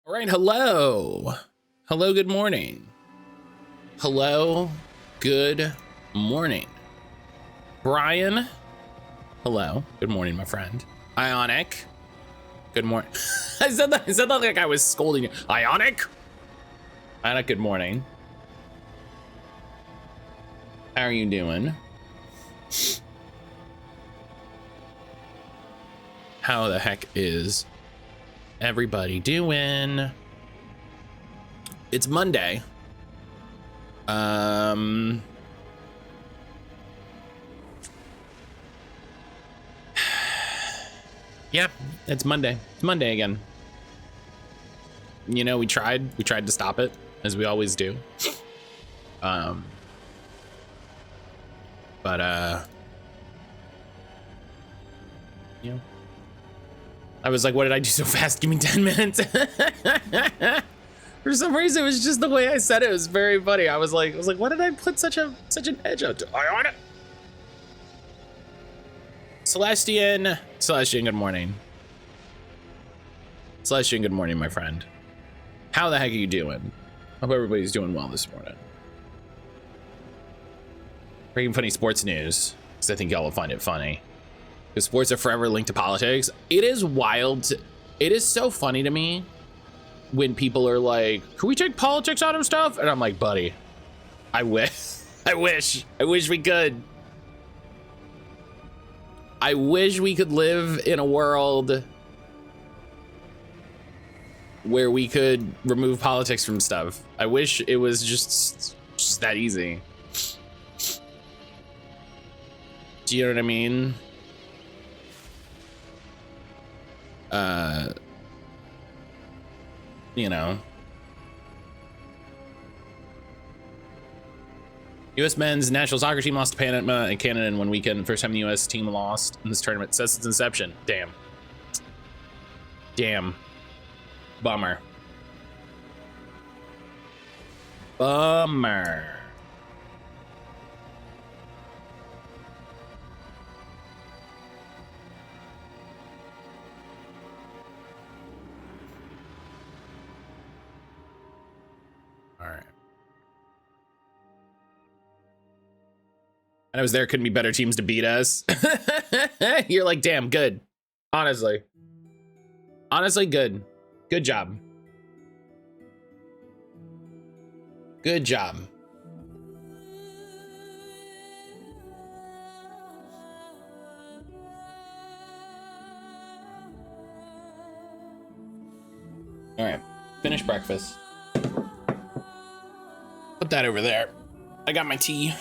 All right, hello. Hello, good morning. Hello, good morning. Brian, hello, good morning, my friend. Ionic, good morning. I said that like I was scolding you. Ionic, good morning. How are you doing? How the heck is everybody doing? It's Monday. Yeah, it's Monday. It's Monday again. You know, we tried to stop it, as we always do. You know, I was like, what did I do so fast? Give me 10 minutes. For some reason, it was just the way I said it. It was very funny. I was like, what did I put such an edge out to? I on it. Celestian, good morning. Celestian, good morning, my friend. How the heck are you doing? Hope everybody's doing well this morning. Breaking funny sports news, because I think y'all will find it funny. Because sports are forever linked to politics. It is wild. It is so funny to me when people are like, can we take politics out of stuff? And I'm like, buddy, I wish we could. I wish we could live in a world where we could remove politics from stuff. I wish it was just that easy. Do you know what I mean? You know, U.S. men's national soccer team lost to Panama and Canada in one weekend. First time the U.S. team lost in this tournament since its inception. Damn. Bummer. All right. And I was there, couldn't be better teams to beat us. You're like, damn, good. Honestly, good. Good job. Good job. All right, finish breakfast. Put that over there. I got my tea.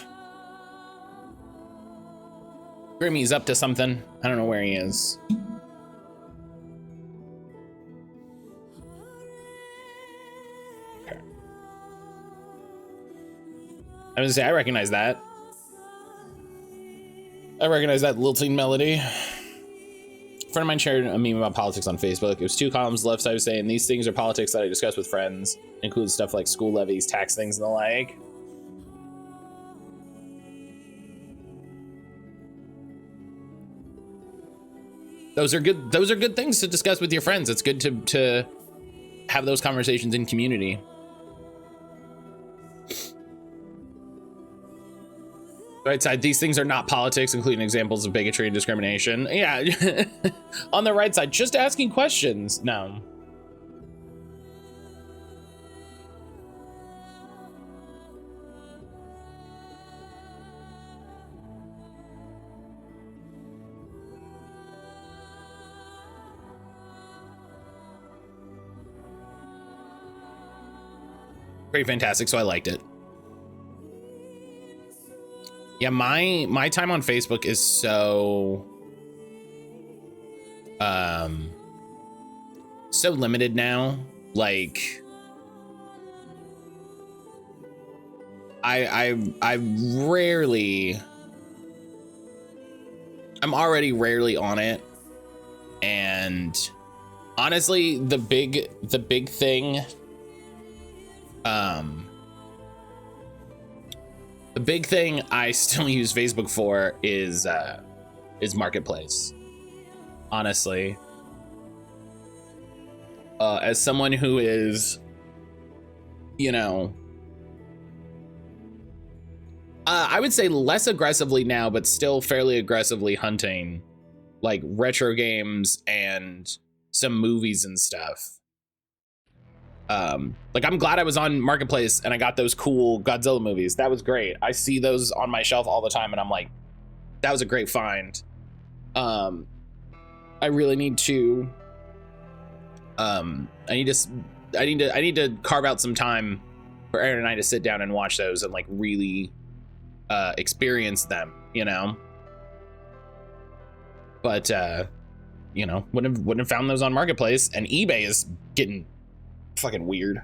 Grimmy's up to something. I don't know where he is. Okay. I was gonna say, I recognize that. I recognize that lilting melody. A friend of mine shared a meme about politics on Facebook. It was two columns. Left side was saying, these things are politics that I discuss with friends. Includes stuff like school levies, tax things, and the like. Those are good things to discuss with your friends. It's good to have those conversations in community. Right side, these things are not politics, including examples of bigotry and discrimination. Yeah. On the right side, just asking questions. No. Pretty fantastic, so I liked it. Yeah, my time on Facebook is so so limited now. Like I'm already rarely on it, and honestly the big thing the big thing I still use Facebook for is Marketplace. Honestly, as someone who is, you know, I would say less aggressively now, but still fairly aggressively hunting like retro games and some movies and stuff. Like I'm glad I was on Marketplace and I got those cool Godzilla movies. That was great. I see those on my shelf all the time and I'm like, that was a great find. I really need to I need to carve out some time for Aaron and I to sit down and watch those and like really experience them, you know. But you know, wouldn't have found those on Marketplace, and eBay is getting fucking weird.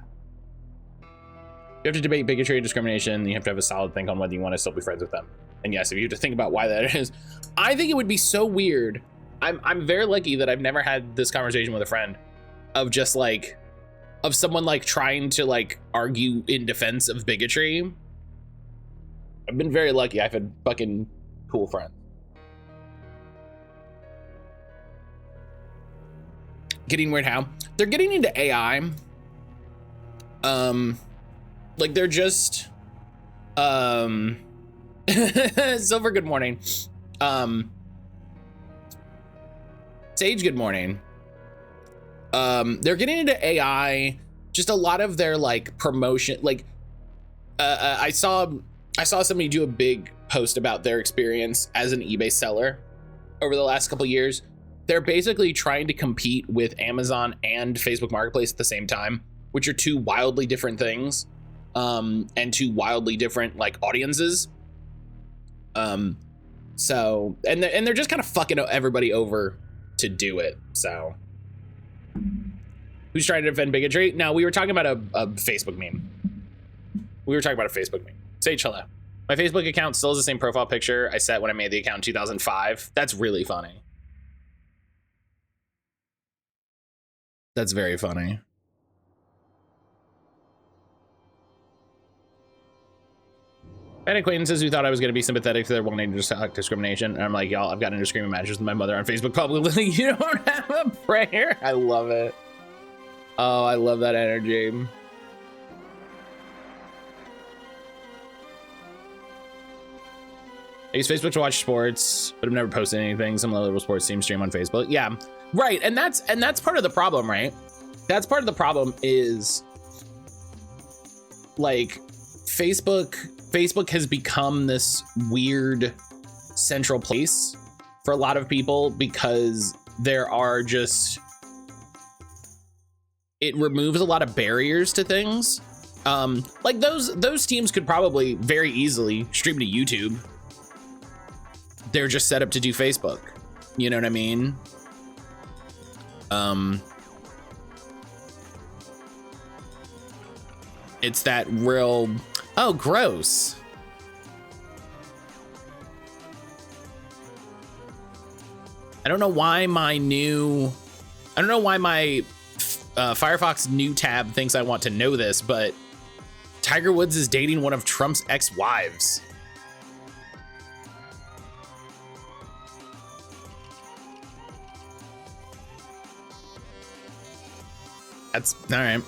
You have to debate bigotry and discrimination. You have to have a solid think on whether you want to still be friends with them. And yes, if you have to think about why that is, I think it would be so weird. I'm very lucky that I've never had this conversation with a friend of just like, of someone like trying to like argue in defense of bigotry. I've been very lucky. I've had fucking cool friends. Getting weird how? They're getting into AI. Like they're just, Silver, good morning. Sage, good morning. They're getting into AI, just a lot of their like promotion, like, I saw somebody do a big post about their experience as an eBay seller over the last couple of years. They're basically trying to compete with Amazon and Facebook Marketplace at the same time, which are two wildly different things, and two wildly different like audiences. So, and they're just kind of fucking everybody over to do it. So, who's trying to defend bigotry? No, we were talking about a Facebook meme. Sage, hello. My Facebook account still has the same profile picture I set when I made the account in 2005. That's really funny. That's very funny. I had acquaintances who thought I was going to be sympathetic to their wanting to stop discrimination. And I'm like, y'all, I've gotten into screaming matches with my mother on Facebook publicly. You don't have a prayer. I love it. Oh, I love that energy. I use Facebook to watch sports, but I've never posted anything. Some low-level sports teams stream on Facebook. Yeah, right. And that's part of the problem, right? That's part of the problem is like Facebook has become this weird central place for a lot of people because there are just, it removes a lot of barriers to things. Like those teams could probably very easily stream to YouTube. They're just set up to do Facebook. You know what I mean? It's that real, oh, gross. I don't know why my Firefox new tab thinks I want to know this, but Tiger Woods is dating one of Trump's ex-wives. That's all right. I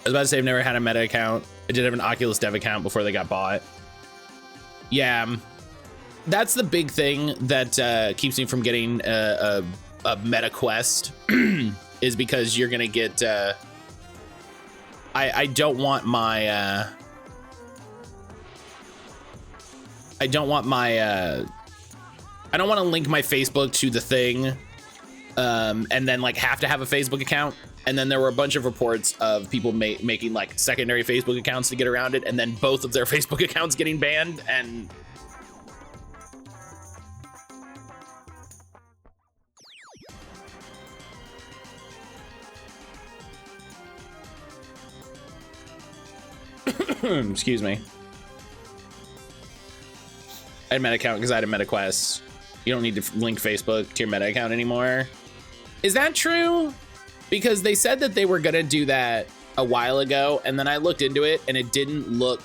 was about to say I've never had a Meta account. I did have an Oculus Dev account before they got bought. Yeah, that's the big thing that keeps me from getting a Meta Quest is because you're gonna get. I don't want my. I don't want to link my Facebook to the thing. And then like have to have a Facebook account. And then there were a bunch of reports of people making like secondary Facebook accounts to get around it. And then both of their Facebook accounts getting banned. And excuse me. I had a Meta account because I had a Meta Quest. You don't need to link Facebook to your Meta account anymore. Is that true? Because they said that they were gonna do that a while ago, and then I looked into it and it didn't look,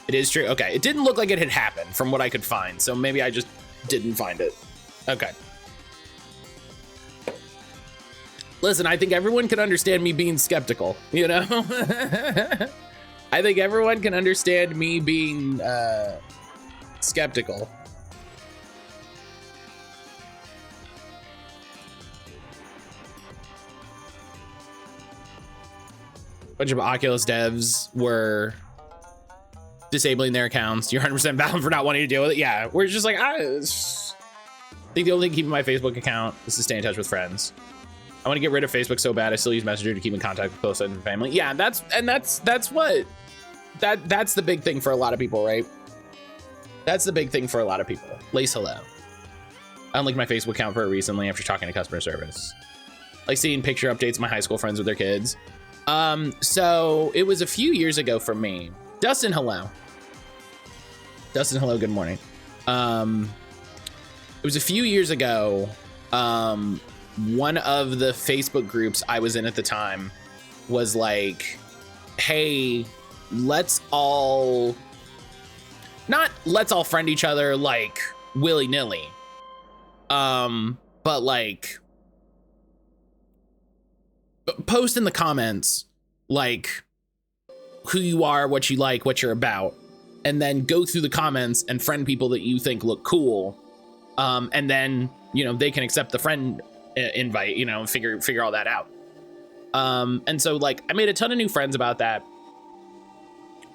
it is true. Okay, it didn't look like it had happened from what I could find. So maybe I just didn't find it. Okay. Listen, I think everyone can understand me being skeptical, you know? I think everyone can understand me being skeptical. A bunch of Oculus devs were disabling their accounts. You're 100% valid for not wanting to deal with it. Yeah, we're just like, I think the only thing keeping my Facebook account is to stay in touch with friends. I want to get rid of Facebook so bad. I still use Messenger to keep in contact with close friends and family. Yeah, that's the big thing for a lot of people, right? That's the big thing for a lot of people. Lace, hello. I unlinked my Facebook account for it recently after talking to customer service. Like seeing picture updates of my high school friends with their kids. So it was a few years ago for me. Dustin, hello. Dustin, hello, good morning. It was a few years ago. One of the Facebook groups I was in at the time was like, hey, let's all friend each other like willy-nilly. But like post in the comments like who you are, what you like, what you're about, and then go through the comments and friend people that you think look cool. And then, you know, they can accept the friend invite, you know, figure all that out. And so like I made a ton of new friends about that,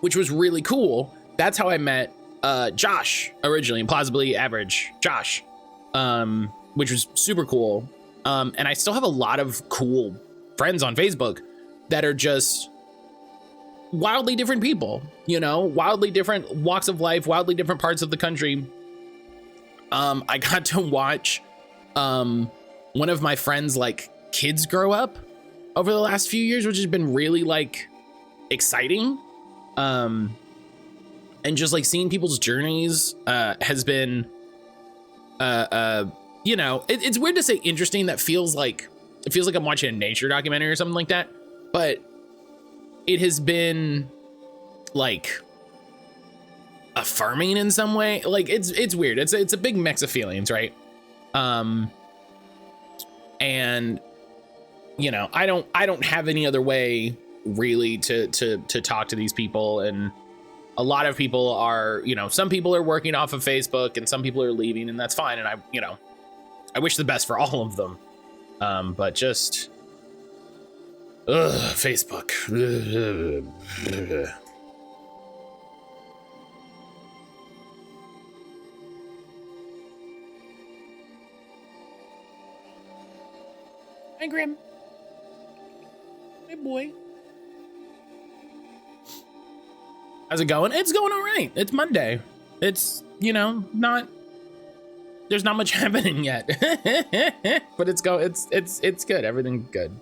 which was really cool. That's how I met Josh originally, Plausibly Average Josh, which was super cool. And I still have a lot of cool friends on Facebook that are just wildly different people, you know, wildly different walks of life, wildly different parts of the country. I got to watch one of my friends like kids grow up over the last few years, which has been really like exciting. And just like seeing people's journeys has been you know, it's weird to say interesting. That feels like I'm watching a nature documentary or something like that, but it has been like affirming in some way. Like it's weird. It's a big mix of feelings, right? And you know, I don't have any other way really to talk to these people. And a lot of people are, you know, some people are working off of Facebook and some people are leaving, and that's fine. And I, you know, I wish the best for all of them. But just Facebook. Hi, Grim. Hey, boy. How's it going? It's going all right. It's Monday. It's, you know, there's not much happening yet, but it's good. Everything's good.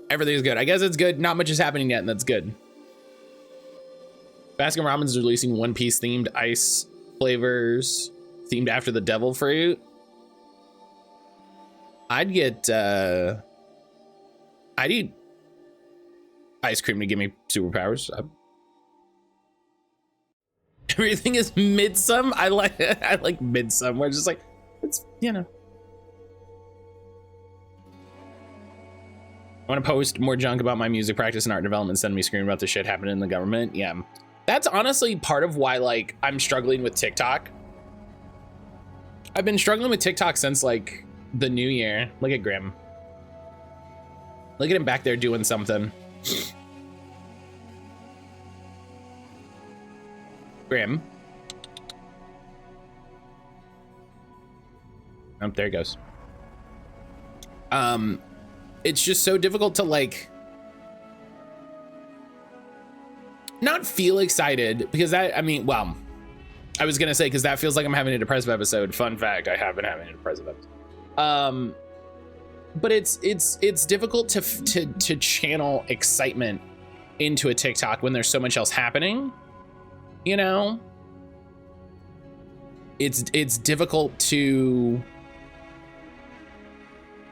Everything's good. I guess it's good. Not much is happening yet, and that's good. Baskin Robbins is releasing One Piece themed ice flavors themed after the devil fruit. I'd eat ice cream to give me superpowers. Everything is midsome. I like midsum. We're just like, it's, you know. I want to post more junk about my music practice and art development. Send me screaming about the shit happening in the government. Yeah, that's honestly part of why like I'm struggling with TikTok. I've been struggling with TikTok since like the new year. Look at Grim. Look at him back there doing something. Grim. Oh, there it goes. It's just so difficult to like not feel excited because that, I mean, well, I was gonna say because that feels like I'm having a depressive episode. Fun fact, I have been having a depressive episode. But it's difficult to channel excitement into a TikTok when there's so much else happening. You know, it's difficult to,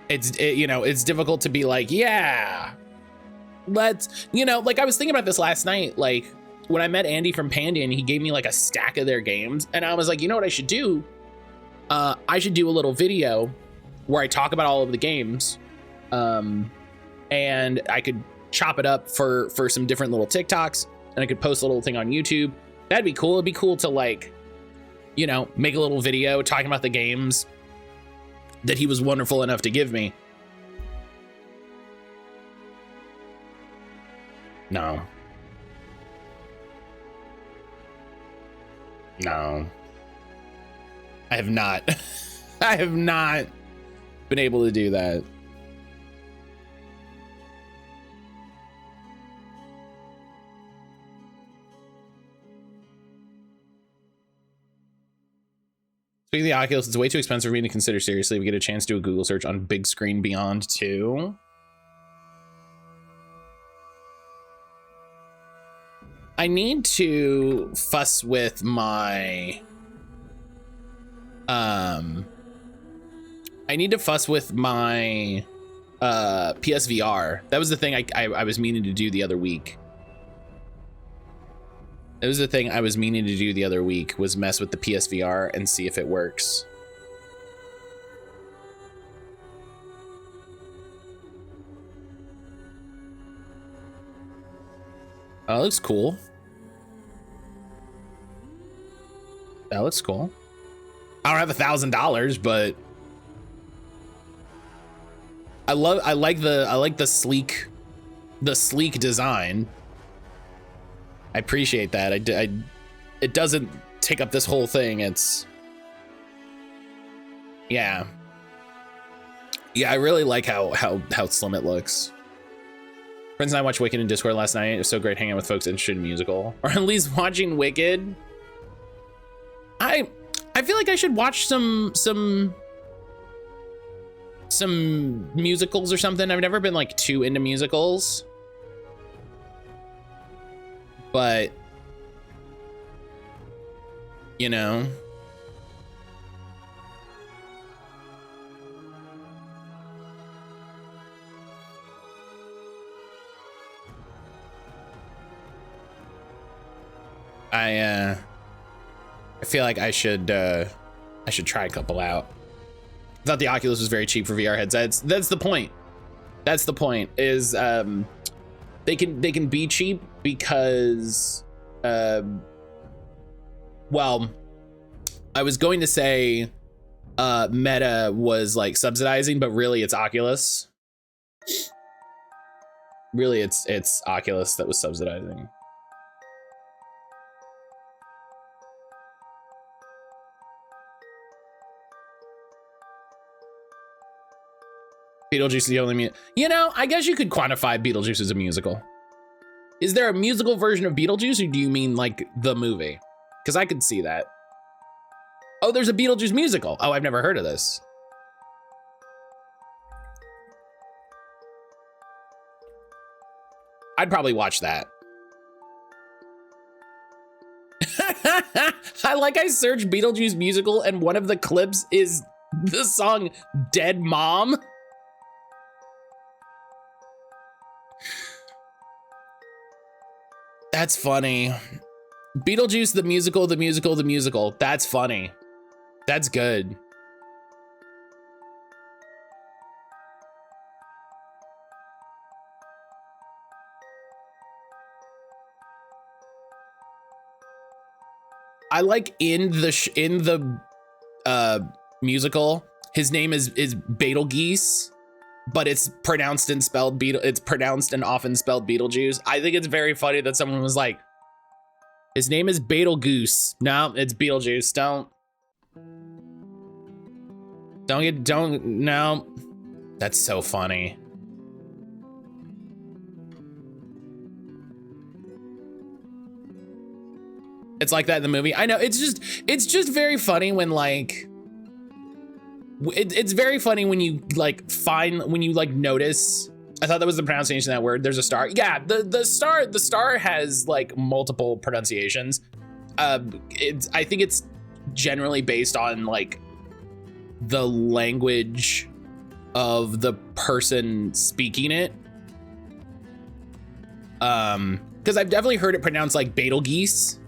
it's difficult to be like, yeah, let's, you know, like I was thinking about this last night, like when I met Andy from Pandian, he gave me like a stack of their games and I was like, you know what I should do? I should do a little video where I talk about all of the games, and I could chop it up for some different little TikToks, and I could post a little thing on YouTube. That'd be cool. It'd be cool to, like, you know, make a little video talking about the games that he was wonderful enough to give me. No. No. I have not. I have not been able to do that. Speaking of the Oculus, it's way too expensive for me to consider seriously. We get a chance to do a Google search on Big Screen Beyond 2. I need to fuss with my PSVR. That was the thing I was meaning to do the other week. It was the thing I was meaning to do the other week, was mess with the PSVR and see if it works. Oh, that looks cool. That looks cool. I don't have $1,000, but I like the sleek design. I appreciate that. It doesn't take up this whole thing. It's, yeah. Yeah, I really like how slim it looks. Friends and I watched Wicked in Discord last night. It was so great hanging out with folks interested in musical, or at least watching Wicked. I feel like I should watch some musicals or something. I've never been like too into musicals, but you know, I feel like I should try a couple out. I thought the Oculus was very cheap for VR headsets. That's the point. That's the point, is they can be cheap because well, I was going to say Meta was like subsidizing, but really it's Oculus. Really it's Oculus that was subsidizing. Beetlejuice is the only you know, I guess you could quantify Beetlejuice as a musical. Is there a musical version of Beetlejuice, or do you mean like the movie? Because I could see that. Oh, there's a Beetlejuice musical. Oh, I've never heard of this. I'd probably watch that. I searched Beetlejuice musical, and one of the clips is the song Dead Mom. That's funny. Beetlejuice, the musical, the musical, the musical. That's funny. That's good. I like in the musical, his name is Betelgeuse, but it's pronounced and spelled it's pronounced and often spelled Beetlejuice. I think it's very funny that someone was like, his name is Betelgeuse. No, it's Beetlejuice. No. That's so funny. It's like that in the movie. I know, it's just very funny when like, it's very funny when you like notice. I thought that was the pronunciation of that word. There's a star. Yeah, the star has like multiple pronunciations. I think it's generally based on like the language of the person speaking it. Because I've definitely heard it pronounced like Betelgeuse.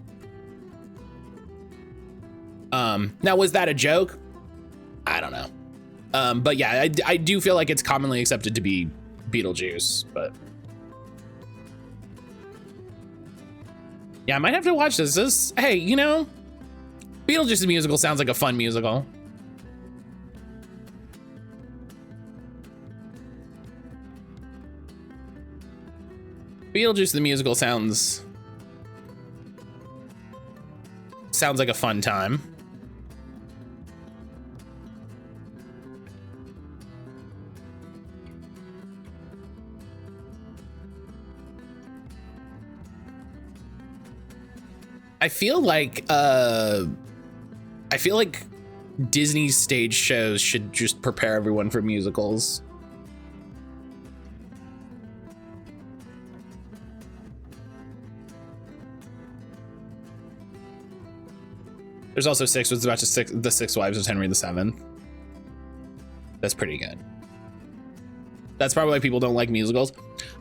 Now was that a joke? I don't know. But yeah, I do feel like it's commonly accepted to be Beetlejuice, but yeah, I might have to watch this. Hey, you know, Beetlejuice the musical sounds like a fun musical. Beetlejuice the musical sounds like a fun time. I feel like Disney's stage shows should just prepare everyone for musicals. There's also Six was about to the Six Wives of Henry VII. That's pretty good. That's probably why people don't like musicals.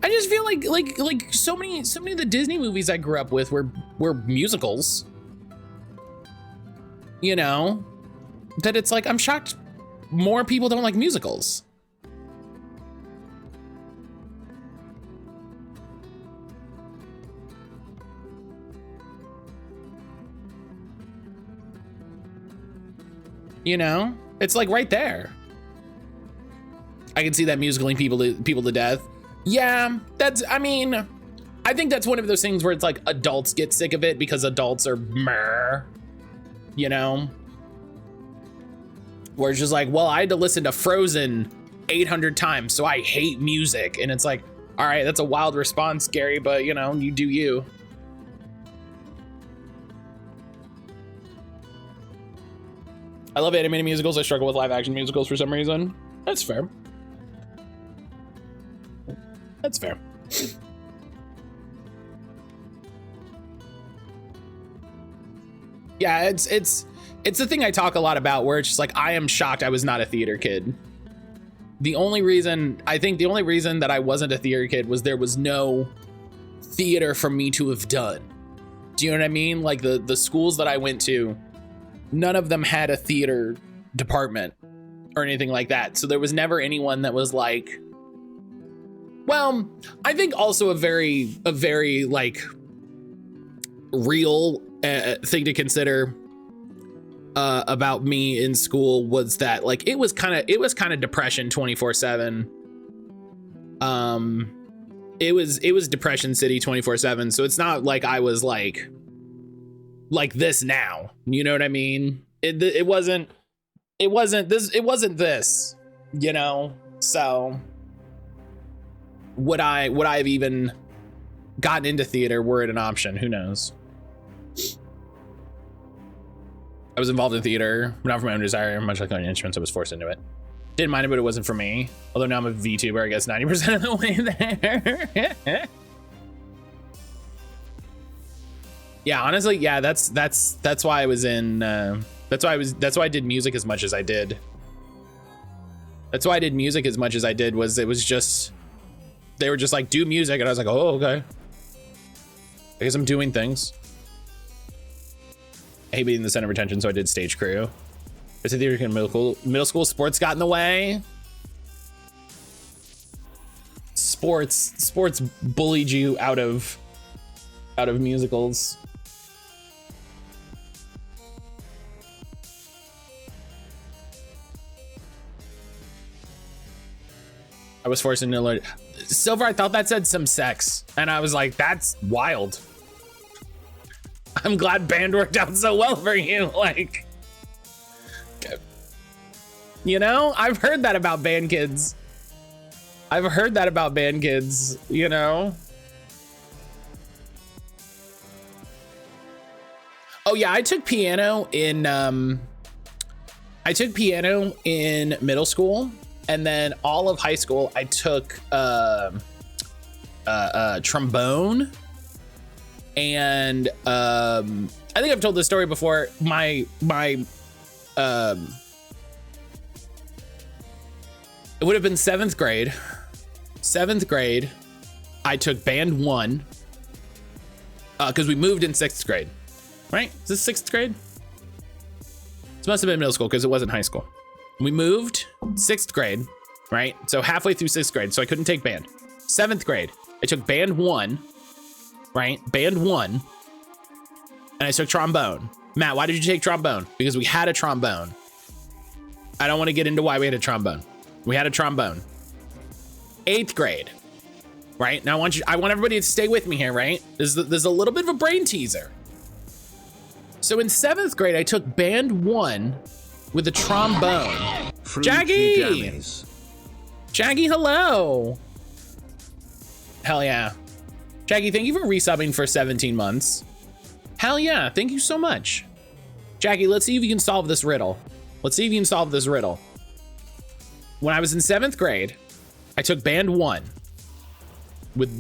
I just feel like so many of the Disney movies I grew up with were musicals. You know, that it's like I'm shocked more people don't like musicals. You know, it's like right there. I can see that musicaling people to death. Yeah, I mean, I think that's one of those things where it's like adults get sick of it because adults are meh, you know? Where it's just like, well, I had to listen to Frozen 800 times, so I hate music. And it's like, all right, that's a wild response, Gary, but you know, you do you. I love animated musicals. I struggle with live action musicals for some reason. That's fair. That's fair. Yeah, it's the thing I talk a lot about where it's just like, I am shocked I was not a theater kid. The only reason that I wasn't a theater kid was there was no theater for me to have done. Do you know what I mean? Like the schools that I went to, none of them had a theater department or anything like that. So there was never anyone that was like, well, I think also a very like real thing to consider about me in school was that like it was kind of depression 24/7. It was depression city 24/7. So it's not like I was like this now. You know what I mean? It wasn't this, you know? So would I have even gotten into theater were it an option? Who knows? I was involved in theater, but not for my own desire. Much like learning instruments, I was forced into it. Didn't mind it, but it wasn't for me. Although now I'm a VTuber, I guess 90% of the way there. Yeah, honestly, yeah, that's why I was in. That's why I did music as much as I did. That's why I did music as much as I did. Was it was just they were just like, do music, and I was like, oh, okay. I guess I'm doing things. I hate being the center of attention, so I did stage crew. It's a theater in middle school. Sports got in the way. Sports bullied you out of musicals. I was forced into learn. Silver, I thought that said some sex, and I was like, that's wild. I'm glad band worked out so well for you. Like, you know, I've heard that about band kids. You know. Oh yeah, I took piano in middle school, and then all of high school I took trombone. And I think I've told this story before. My it would have been seventh grade. I took band 1 because we moved in 6th grade, right? Is this 6th grade? This must have been middle school because it wasn't high school. We moved 6th grade, right? So halfway through 6th grade, so I couldn't take band. 7th grade, I took band 1, right? Band 1, and I took trombone. Matt, why did you take trombone? Because we had a trombone. I don't want to get into why we had a trombone. We had a trombone. 8th grade, right? Now I want everybody to stay with me here, right? There's a little bit of a brain teaser. So in 7th grade, I took band 1 with a trombone. Jaggy! Jaggy, hello. Hell yeah. Jaggy, thank you for resubbing for 17 months. Hell yeah, thank you so much. Jaggy, let's see if you can solve this riddle. Let's see if you can solve this riddle. When I was in 7th grade, I took band 1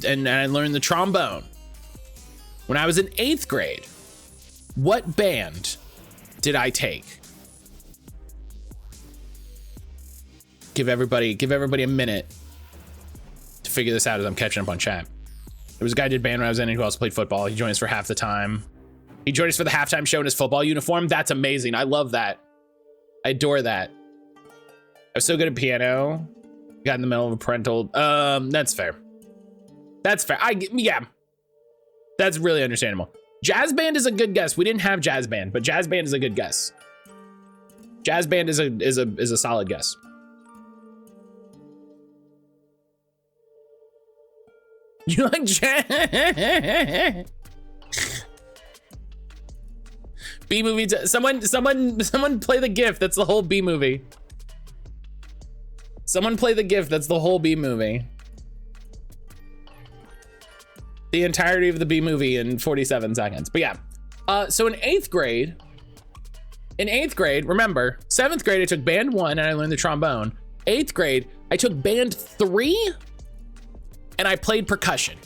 and I learned the trombone. When I was in 8th grade, what band did I take? Give everybody a minute to figure this out as I'm catching up on chat. There was a guy who did band when I was in who also played football. He joined us for half the time. He joined us for the halftime show in his football uniform. That's amazing. I love that. I adore that. I was so good at piano. Got in the middle of a parental. That's fair. That's fair. Yeah. That's really understandable. Jazz band is a good guess. We didn't have jazz band, but jazz band is a good guess. Jazz band is a solid guess. You like jazz? B movie. Someone play the GIF. That's the whole B movie. Someone play the GIF. That's the whole B movie. The entirety of the B movie in 47 seconds. But yeah. So in 8th grade, remember, 7th grade I took band 1 and I learned the trombone. 8th grade I took band 3 and I played percussion.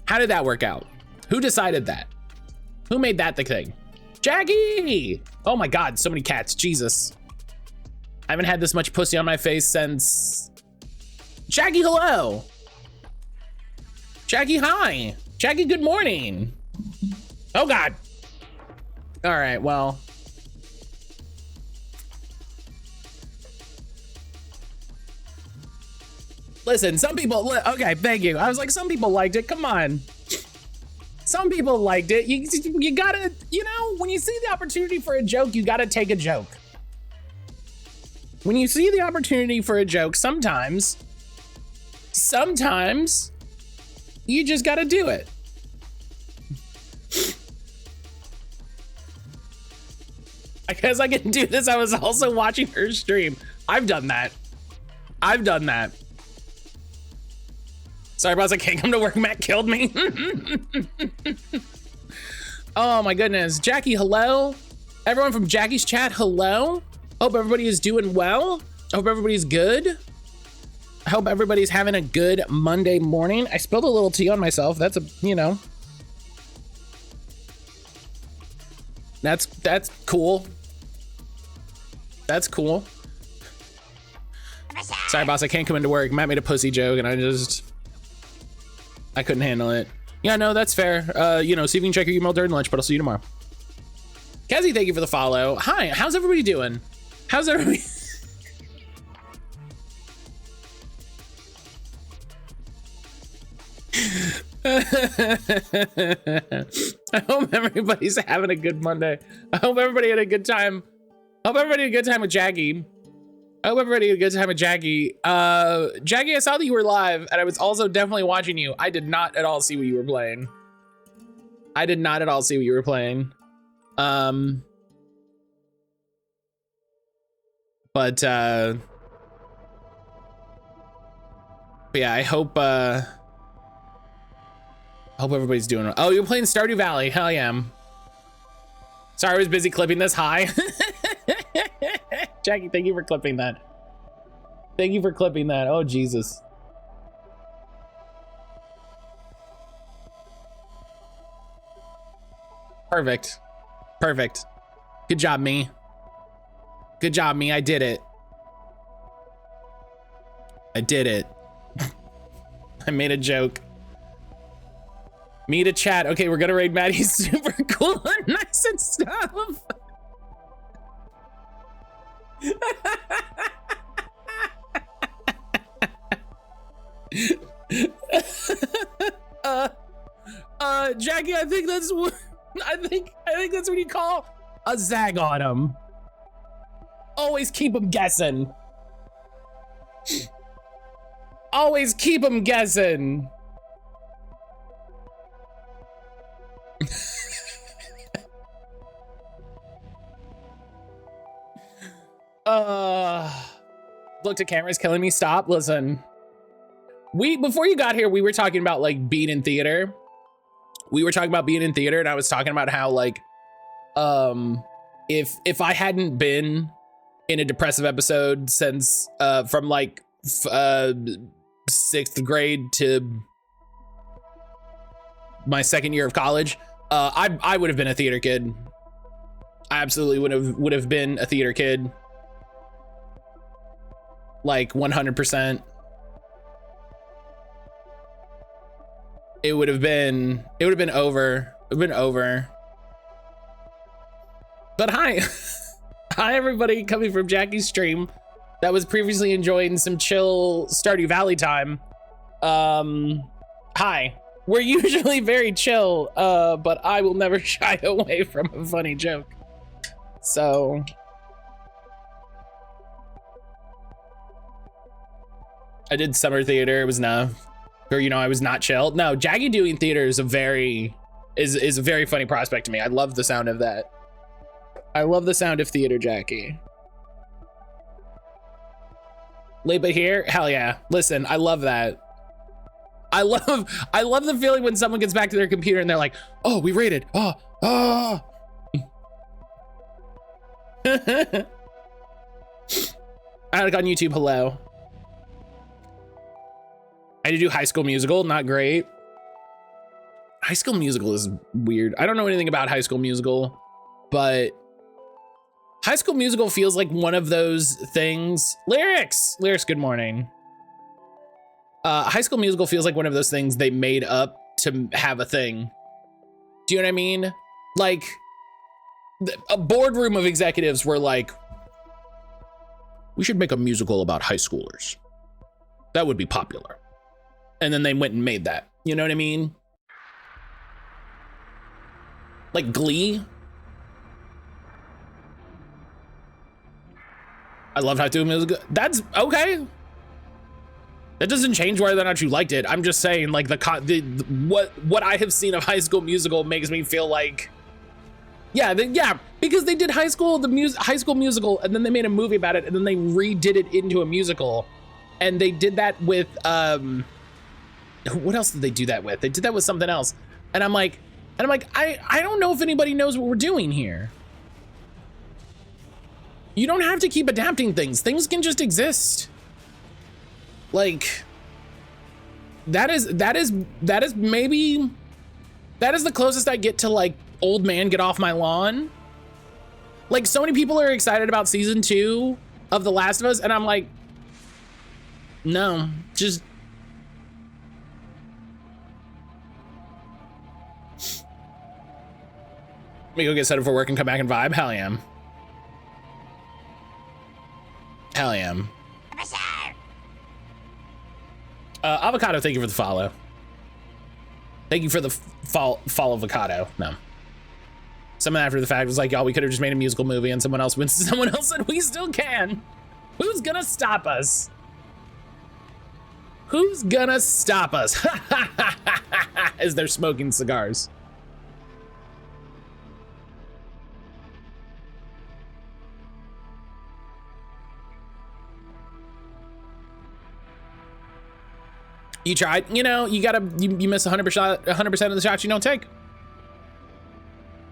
How did that work out? Who decided that? Who made that the thing? Jaggy! Oh my God, so many cats, Jesus. I haven't had this much pussy on my face since... Jaggy, hello! Jaggy, hi! Jaggy, good morning! Oh God! All right, well... Listen, some people, okay, thank you. I was like, some people liked it, come on. Some people liked it. You gotta, you know, when you see the opportunity for a joke, you gotta take a joke. When you see the opportunity for a joke, sometimes you just gotta do it. I guess I can do this. I was also watching her stream. I've done that. Sorry, boss, I can't come to work. Matt killed me. Oh my goodness. Jackie, hello. Everyone from Jackie's chat, hello. Hope everybody is doing well. I hope everybody's good. I hope everybody's having a good Monday morning. I spilled a little tea on myself. That's a, you know. That's cool. That's cool. Sorry, boss, I can't come into work. Matt made a pussy joke and I couldn't handle it. Yeah, no, that's fair. You know, see if you can check your email during lunch, but I'll see you tomorrow. Cassie, thank you for the follow. Hi, how's everybody doing? How's everybody? I hope everybody's having a good Monday. I hope everybody had a good time. I hope everybody had a good time with Jackie. Jackie, I saw that you were live and I was also definitely watching you. I did not at all see what you were playing. But yeah, I hope everybody's doing well. Oh, you're playing Stardew Valley. Hell yeah. Sorry, I was busy clipping this. Hi. Jackie, thank you for clipping that. Oh, Jesus. Perfect. Good job, me. I did it. I made a joke. Me to chat. Okay, we're gonna raid Matt. He's super cool and nice and stuff. Jackie, I think that's what I think that's what you call a zag on him. Always keep him guessing. Always keep him guessing. Look, the camera's killing me. Stop. Listen. Before you got here, we were talking about like being in theater. And I was talking about how like if I hadn't been in a depressive episode since from like 6th grade to my 2nd year of college, I would have been a theater kid. I absolutely would have been a theater kid. Like 100%. It would have been over. It would have been over. But hi. Hi everybody coming from Jackie's stream that was previously enjoying some chill Stardew Valley time. Hi. We're usually very chill, but I will never shy away from a funny joke. So I did summer theater. It was enough. Or, you know, I was not chill. No, Jackie doing theater is a very funny prospect to me. I love the sound of that. I love the sound of theater, Jackie. Late but here? Hell yeah. Listen, I love that. I love the feeling when someone gets back to their computer and they're like, oh, we raided. Oh. Attic on YouTube, hello. I had to do High School Musical, not great. High School Musical is weird. I don't know anything about High School Musical, but High School Musical feels like one of those things. Lyrics, good morning. High School Musical feels like one of those things they made up to have a thing. Do you know what I mean? Like a boardroom of executives were like, we should make a musical about high schoolers. That would be popular. And then they went and made that. You know what I mean? Like Glee. I love High School Musical. That's okay. That doesn't change whether or not you liked it. I'm just saying, like what I have seen of High School Musical makes me feel like, yeah, because they did High School Musical, and then they made a movie about it, and then they redid it into a musical, and they did that with what else did they do that with? They did that with something else, and I'm like, I don't know if anybody knows what we're doing here. You don't have to keep adapting things. Things can just exist. Like that is maybe the closest I get to like old man get off my lawn. Like so many people are excited about season 2 of The Last of Us, and I'm like, no, just let me go get set up for work and come back and vibe. Hell yeah. Hell yeah. Avocado, thank you for the follow. Thank you for the follow avocado. No. Someone after the fact was like, y'all, we could have just made a musical movie, and someone else said we still can. Who's gonna stop us? Who's gonna stop us? As they're smoking cigars. You tried, you know, you miss 100% of the shots you don't take.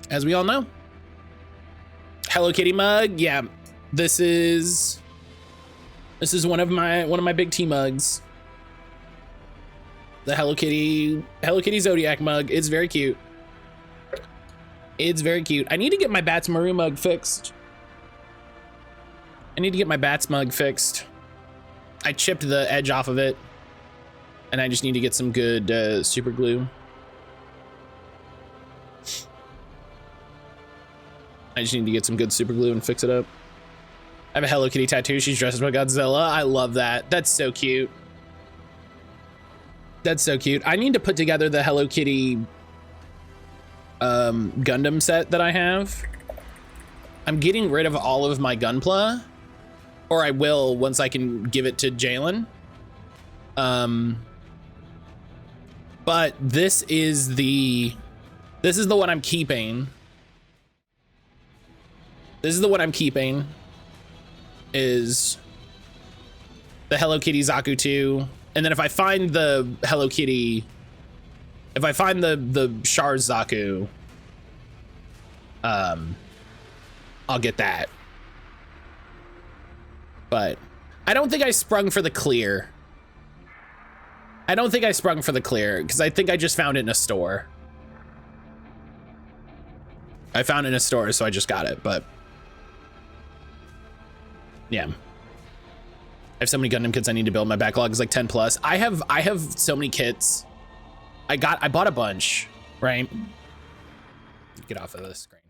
As we all know. Hello Kitty mug, yeah. This is one of my big tea mugs. The Hello Kitty Zodiac mug. It's very cute. It's very cute. I need to get my Bats Maru mug fixed. I chipped the edge off of it. And I just need to get some good super glue. I just need to get some good super glue and fix it up. I have a Hello Kitty tattoo. She's dressed as my Godzilla. I love that. That's so cute. That's so cute. I need to put together the Hello Kitty Gundam set that I have. I'm getting rid of all of my Gunpla, or I will once I can give it to Jalen. But this is the one I'm keeping. This is the one I'm keeping. Is the Hello Kitty Zaku 2. And then if I find the Hello Kitty, if I find the Char Zaku, I'll get that. But I don't think I sprung for the clear. I don't think I sprung for the clear because I think I just found it in a store. I found it in a store, so I just got it, but yeah. I have so many Gundam kits I need to build. My backlog is like 10 plus. I have so many kits. I bought a bunch, right? Get off of this screen.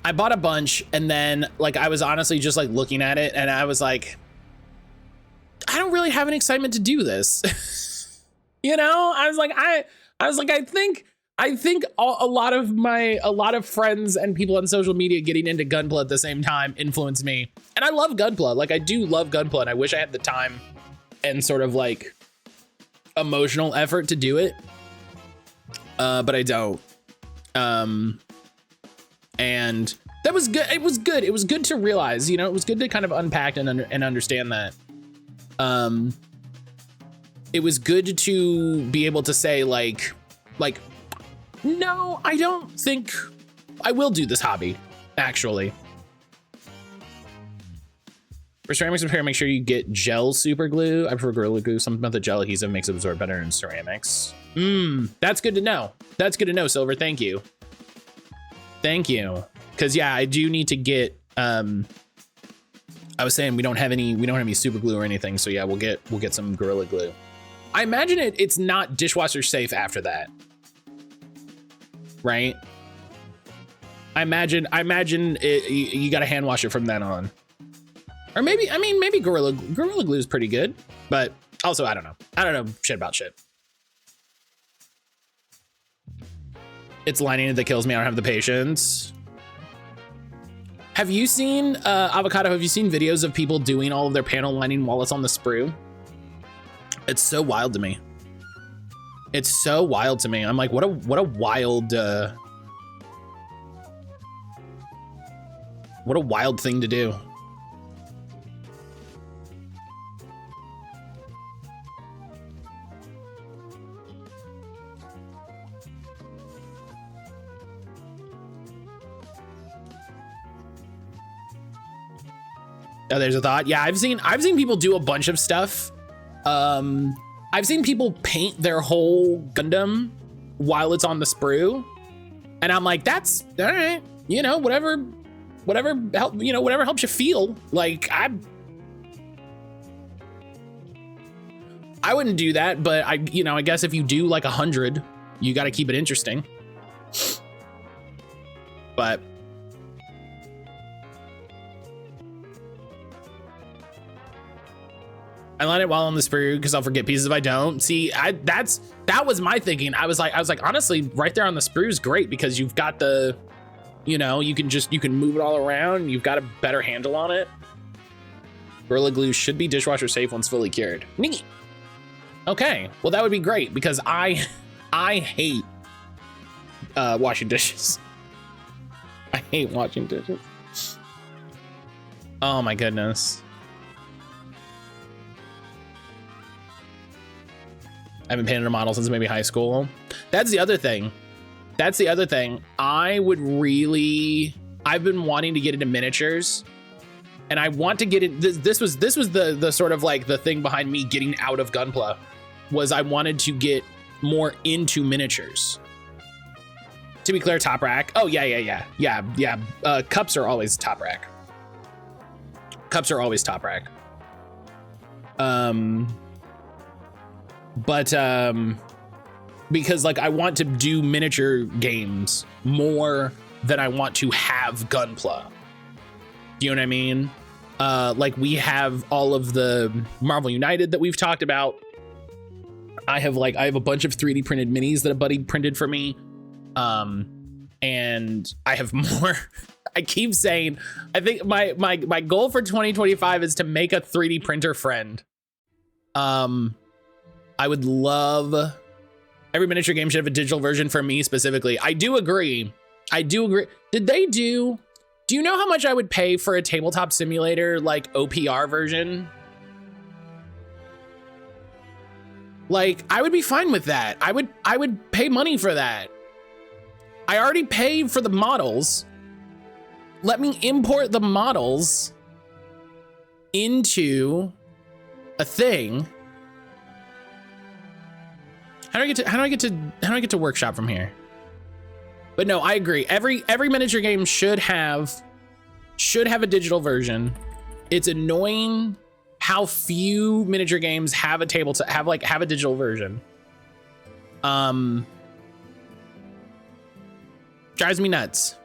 I bought a bunch, and then like I was honestly just like looking at it, and I was like, I don't really have an excitement to do this. You know, I was like, I think a lot of friends and people on social media getting into Gunpla at the same time influenced me. And I love Gunpla. Like I do love Gunpla, and I wish I had the time and sort of like emotional effort to do it. But I don't. And that was good. It was good. It was good to realize, you know, it was good to kind of unpack and understand that. It was good to be able to say like, no, I don't think I will do this hobby, actually. For ceramics repair, make sure you get gel super glue. I prefer Gorilla Glue. Something about the gel adhesive makes it absorb better in ceramics. That's good to know. That's good to know, Silver. Thank you. Thank you. Because yeah, I do need to get. I was saying we don't have any super glue or anything, so yeah, we'll get some Gorilla Glue. I imagine it's not dishwasher safe after that, right? I imagine you got to hand wash it from then on, or maybe maybe Gorilla Glue is pretty good, but also I don't know shit about shit. It's lining that kills me. I don't have the patience. Have you seen, Avocado, have you seen videos of people doing all of their panel lining while it's on the sprue? It's so wild to me. It's so wild to me. I'm like, what a wild thing to do. Oh, there's a thought. Yeah, I've seen people do a bunch of stuff. I've seen people paint their whole Gundam while it's on the sprue, and I'm like, that's all right. You know, whatever helps you feel. Like I wouldn't do that, but I guess if you do like 100, you got to keep it interesting. But I line it while on the sprue because I'll forget pieces if I don't. See, that was my thinking. I was like, honestly, right there on the sprue is great because you've got the, you can move it all around. You've got a better handle on it. Gorilla Glue should be dishwasher safe once fully cured. Neat. Okay, well that would be great because I hate washing dishes. I hate washing dishes. Oh my goodness. I haven't painted a model since maybe high school. That's the other thing. I've been wanting to get into miniatures, and I want to get it. This was the sort of like the thing behind me getting out of Gunpla, was I wanted to get more into miniatures. To be clear, top rack. Oh yeah. Cups are always top rack. But because like I want to do miniature games more then I want to have Gunpla. Do you know what I mean? Like we have all of the Marvel United that we've talked about. I have a bunch of 3D printed minis that a buddy printed for me. And I have more. I keep saying, I think my goal for 2025 is to make a 3D printer friend. I would love, every miniature game should have a digital version for me specifically. I do agree. Do you know how much I would pay for a tabletop simulator, like OPR version? Like, I would be fine with that. I would pay money for that. I already paid for the models. Let me import the models into a thing. How do I get to workshop from here? But no, I agree. Every miniature game should have a digital version. It's annoying how few miniature games have a have a digital version. Drives me nuts.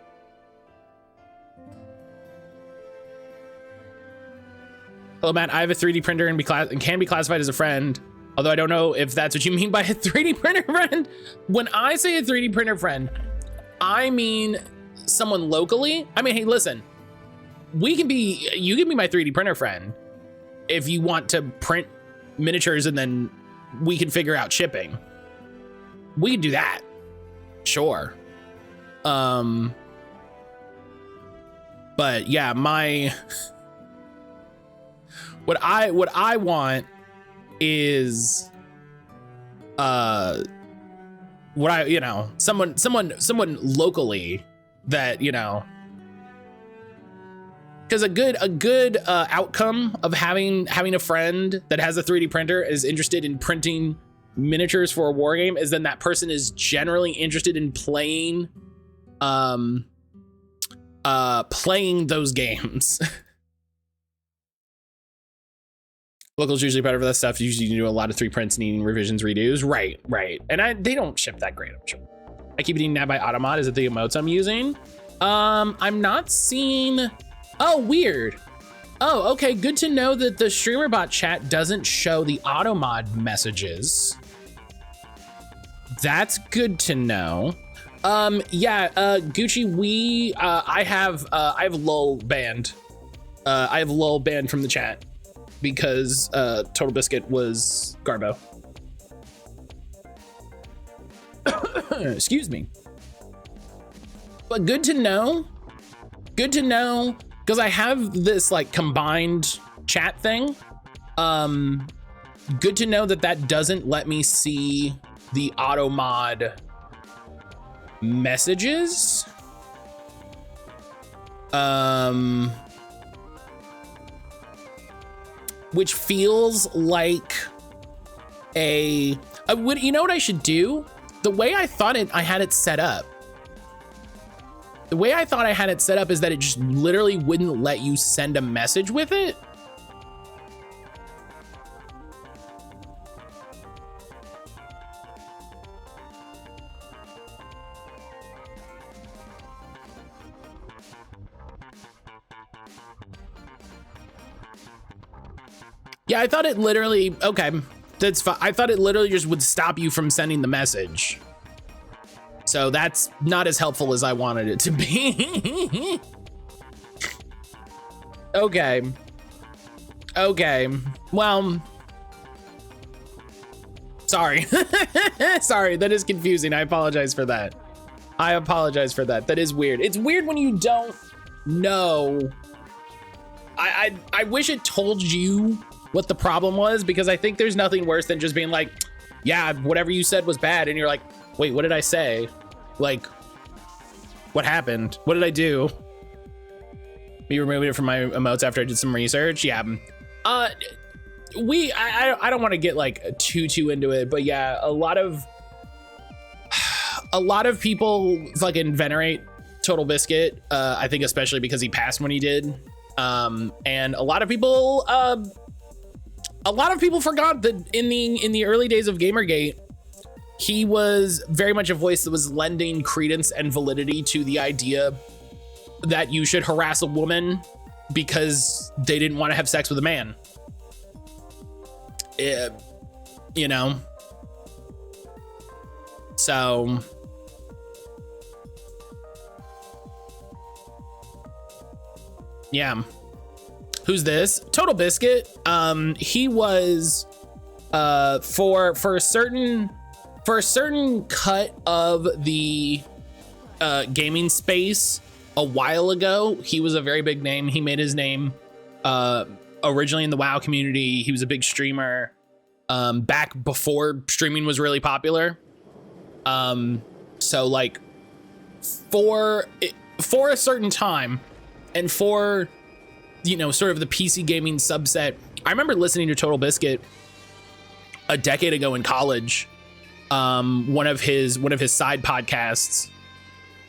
Hello, Matt. I have a 3D printer and can be classified as a friend. Although I don't know if that's what you mean by a 3D printer friend. When I say a 3D printer friend, I mean someone locally. I mean, hey, listen, you can be my 3D printer friend if you want to print miniatures and then we can figure out shipping. We can do that. Sure. But yeah, what I want is someone locally that, because a good outcome of having a friend that has a 3D printer is interested in printing miniatures for a war game is then that person is generally interested in playing those games. Locals usually better for that stuff. Usually you do a lot of 3 prints needing revisions, redos. Right. And they don't ship that great, I'm sure. I keep eating that by Automod. Is it the emotes I'm using? I'm not seeing. Oh, weird. Oh, okay. Good to know that the StreamerBot chat doesn't show the Automod messages. That's good to know. Yeah, Gucci, I have lull banned. I have lull banned from the chat because Total Biscuit was Garbo. Excuse me. But good to know. Good to know, because I have this like combined chat thing. Good to know that doesn't let me see the auto mod messages. Which feels like you know what I should do? The way I thought I had it set up. The way I thought I had it set up is that it just literally wouldn't let you send a message with it. Yeah, I thought it literally, okay, that's fine. I thought it literally just would stop you from sending the message. So that's not as helpful as I wanted it to be. Okay. Well, sorry. Sorry, that is confusing. I apologize for that. That is weird. It's weird when you don't know. I wish it told you what the problem was, because I think there's nothing worse than just being like, yeah, whatever you said was bad. And you're like, wait, what did I say? Like, what happened? What did I do? Me removing it from my emotes after I did some research. Yeah. I don't want to get like too into it, but yeah, a lot of people fucking venerate Total Biscuit. I think especially because he passed when he did. And a lot of people forgot that in the early days of Gamergate, he was very much a voice that was lending credence and validity to the idea that you should harass a woman because they didn't want to have sex with a man. You know? So... yeah. Who's this? Total Biscuit. He was for a certain cut of the gaming space a while ago. He was a very big name. He made his name originally in the WoW community. He was a big streamer back before streaming was really popular. So like for a certain time, and for, you know, sort of the PC gaming subset, I remember listening to Total Biscuit a decade ago in college. One of his side podcasts.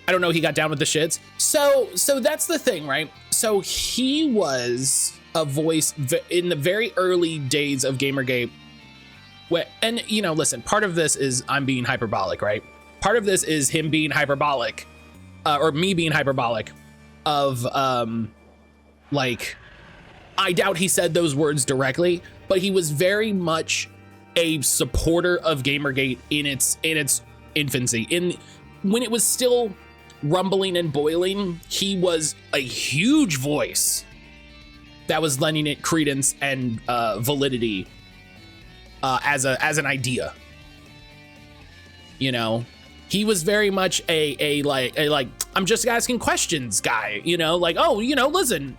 I don't know, he got down with the shits. So that's the thing, right? So he was a voice in the very early days of Gamergate. And, you know, listen, part of this is I'm being hyperbolic, right? Part of this is him being hyperbolic, or me being hyperbolic. Of like, I doubt he said those words directly, but he was very much a supporter of Gamergate in its infancy. When it was still rumbling and boiling, he was a huge voice that was lending it credence and validity as an idea. You know, he was very much a I'm just asking questions guy, you know, like, oh, you know, listen,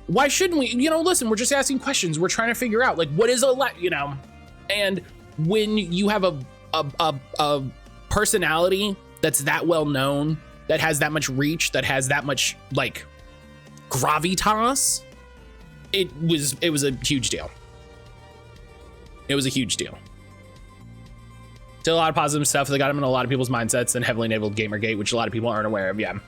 why shouldn't we, you know, listen, we're just asking questions. We're trying to figure out like, what is you know, and when you have a personality that's that well known, that has that much reach, that has that much like gravitas, it was a huge deal. It was a huge deal. Did a lot of positive stuff that got him in a lot of people's mindsets and heavily enabled Gamergate, which a lot of people aren't aware of. Yeah.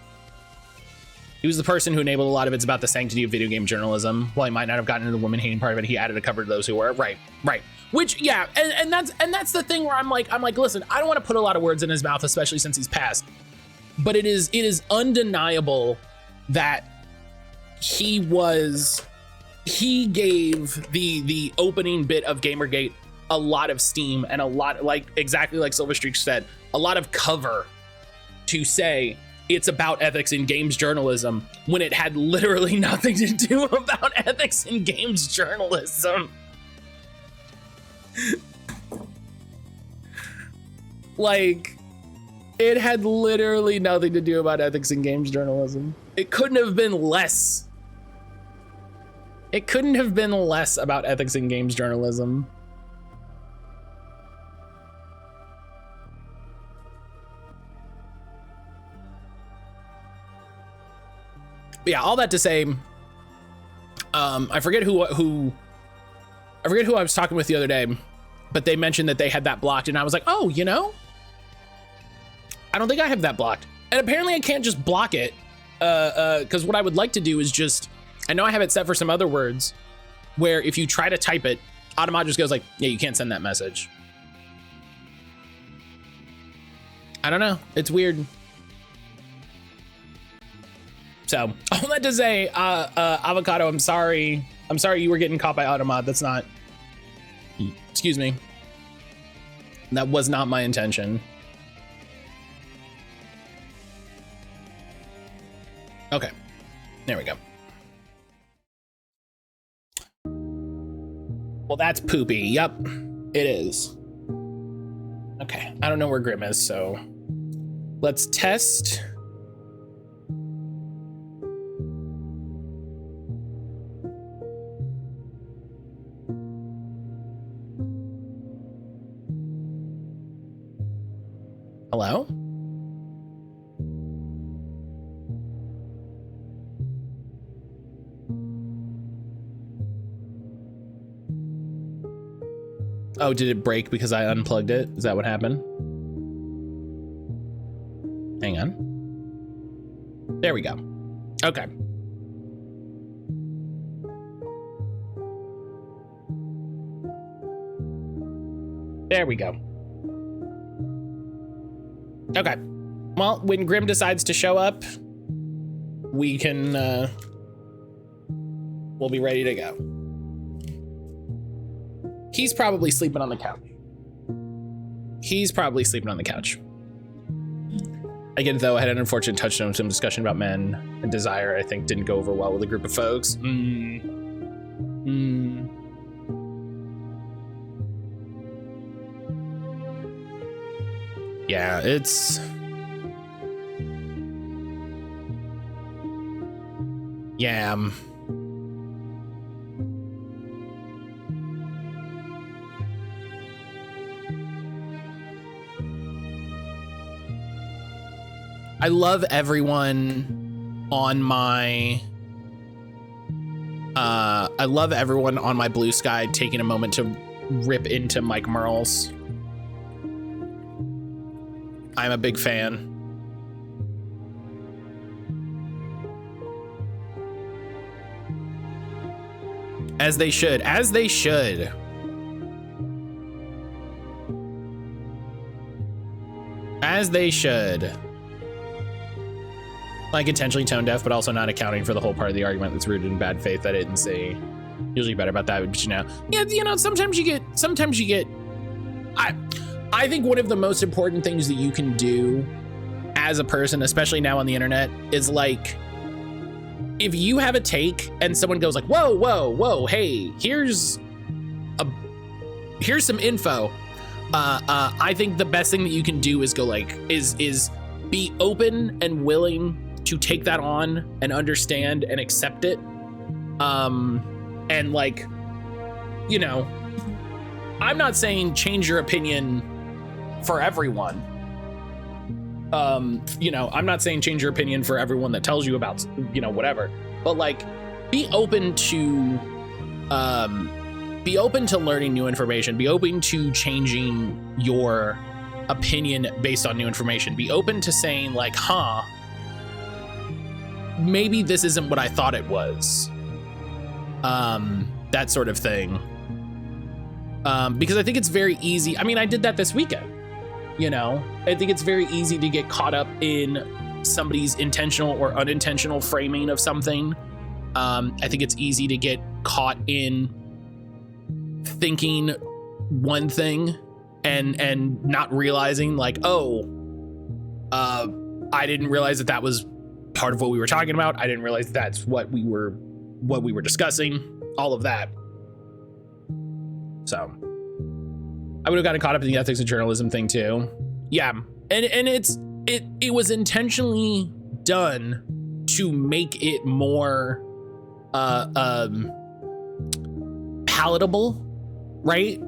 He was the person who enabled a lot of it's about the sanctity of video game journalism. While he might not have gotten into the women hating part of it, he added a cover to those who were. Right. Which, yeah, and that's the thing where I'm like, listen, I don't want to put a lot of words in his mouth, especially since he's passed. But it is undeniable that he gave the opening bit of Gamergate a lot of steam and a lot, like exactly like Silverstreak said, a lot of cover to say it's about ethics in games journalism when it had literally nothing to do about ethics in games journalism. Like, it had literally nothing to do about ethics in games journalism. It couldn't have been less. It couldn't have been less about ethics in games journalism. But yeah, all that to say, I forget who I was talking with the other day, but they mentioned that they had that blocked, and I was like, oh, you know, I don't think I have that blocked. And apparently I can't just block it, because what I would like to do is just, I know I have it set for some other words, where if you try to type it, Automod just goes like, yeah, you can't send that message. I don't know, it's weird. So, all that to say, Avocado, I'm sorry you were getting caught by Automod. That's not, excuse me. That was not my intention. Okay, there we go. Well, that's poopy. Yep, it is. Okay, I don't know where Grim is, so let's test. Hello? Oh, did it break because I unplugged it? Is that what happened? Hang on. There we go. Okay. There we go. Okay. Well, when Grim decides to show up, we can, we'll be ready to go. He's probably sleeping on the couch. Again, though, I had an unfortunate touchstone, some discussion about men and desire, I think didn't go over well with a group of folks. Yeah, it's... Yeah. I love everyone on my blue sky taking a moment to rip into Mike Merle's. I'm a big fan. As they should. Like intentionally tone deaf, but also not accounting for the whole part of the argument that's rooted in bad faith that I didn't see. Usually better about that, but sometimes you get, I think one of the most important things that you can do as a person, especially now on the internet, is like, if you have a take and someone goes like, whoa, hey, here's some info. I think the best thing that you can do is go like, is be open and willing to take that on and understand and accept it. And like, I'm not saying change your opinion for everyone. I'm not saying change your opinion for everyone that tells you about, whatever, but like, be open to learning new information, be open to changing your opinion based on new information, be open to saying like, maybe this isn't what I thought it was. That sort of thing. Because I think it's very easy. I mean, I did that this weekend. I think it's very easy to get caught up in somebody's intentional or unintentional framing of something. I think it's easy to get caught in thinking one thing and not realizing like, I didn't realize that was part of what we were talking about. I didn't realize that's what we were discussing, all of that. So I would have gotten caught up in the ethics of journalism thing too. Yeah. And it was intentionally done to make it more palatable, right?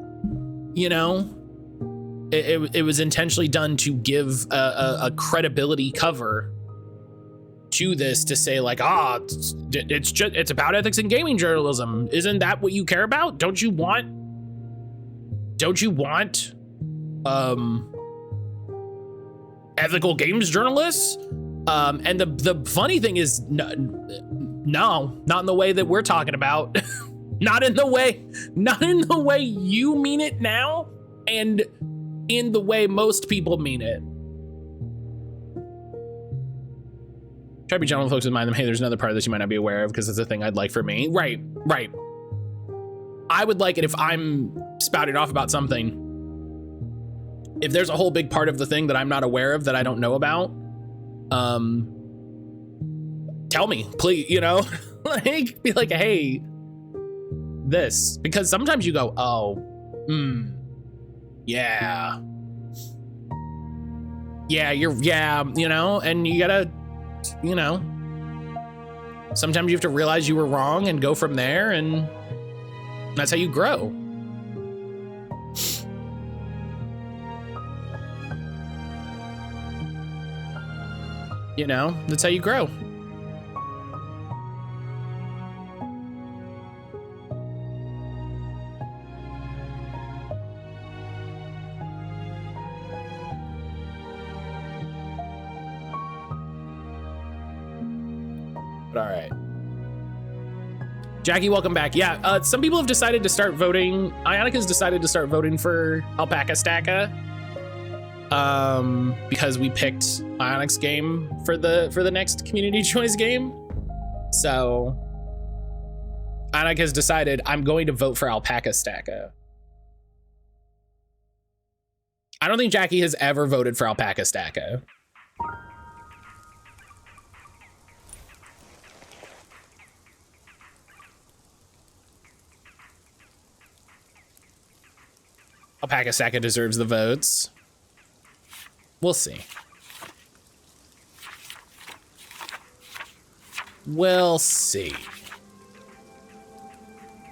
It was intentionally done to give a credibility cover to this, to say like, it's about ethics in gaming journalism. Isn't that what you care about? Don't you want ethical games journalists? And the funny thing is, no, not in the way that we're talking about. not in the way you mean it now, and in the way most people mean it. Try to be gentle with folks and remind them, hey, there's another part of this you might not be aware of because it's a thing I'd like for me. Right. I would like it if I'm spouting off about something. If there's a whole big part of the thing that I'm not aware of, that I don't know about, tell me, please, like, be like, hey, this, because sometimes you go, yeah, and you gotta, sometimes you have to realize you were wrong and go from there, and that's how you grow. That's how you grow. But all right. Jackie, welcome back. Yeah, some people have decided to start voting. Ionic has decided to start voting for Alpaca Stacka. because we picked Ionic's game for the next community choice game. So Ionic has decided I'm going to vote for Alpaca Stacko. I don't think Jackie has ever voted for Alpaca Stacko. Alpaca Stacko deserves the votes. We'll see. We'll see.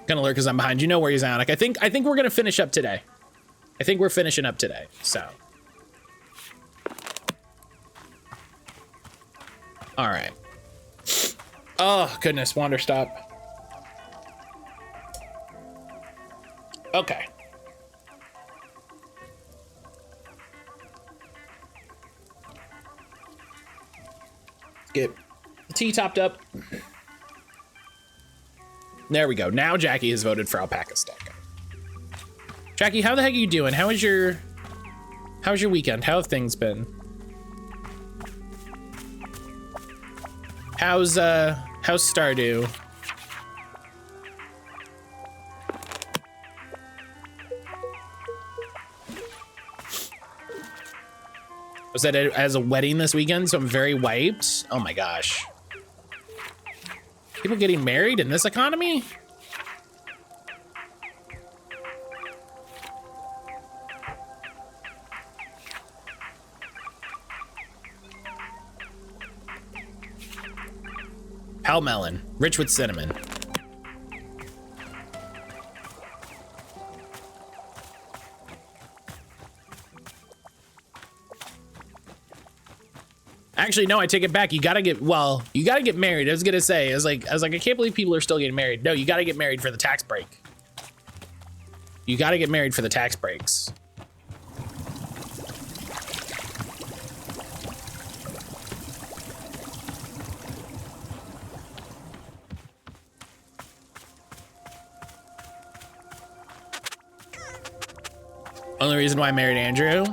Gonna lurk because I'm behind. You know where he's Ionic. I think we're gonna finish up today. I think we're finishing up today. So. All right. Oh goodness, Wanderstop. Okay. Get the tea topped up. There we go. Now Jackie has voted for Alpaca Stacko. Jackie, how the heck are you doing? How was your weekend? How have things been? How's Stardew? Was that as a wedding this weekend? So I'm very wiped. Oh my gosh. People getting married in this economy? Pal melon, rich with cinnamon. Actually, no, I take it back. You gotta get married. I was gonna say, I was like, I can't believe people are still getting married. No, you gotta get married for the tax break. You gotta get married for the tax breaks. Only reason why I married Andrew?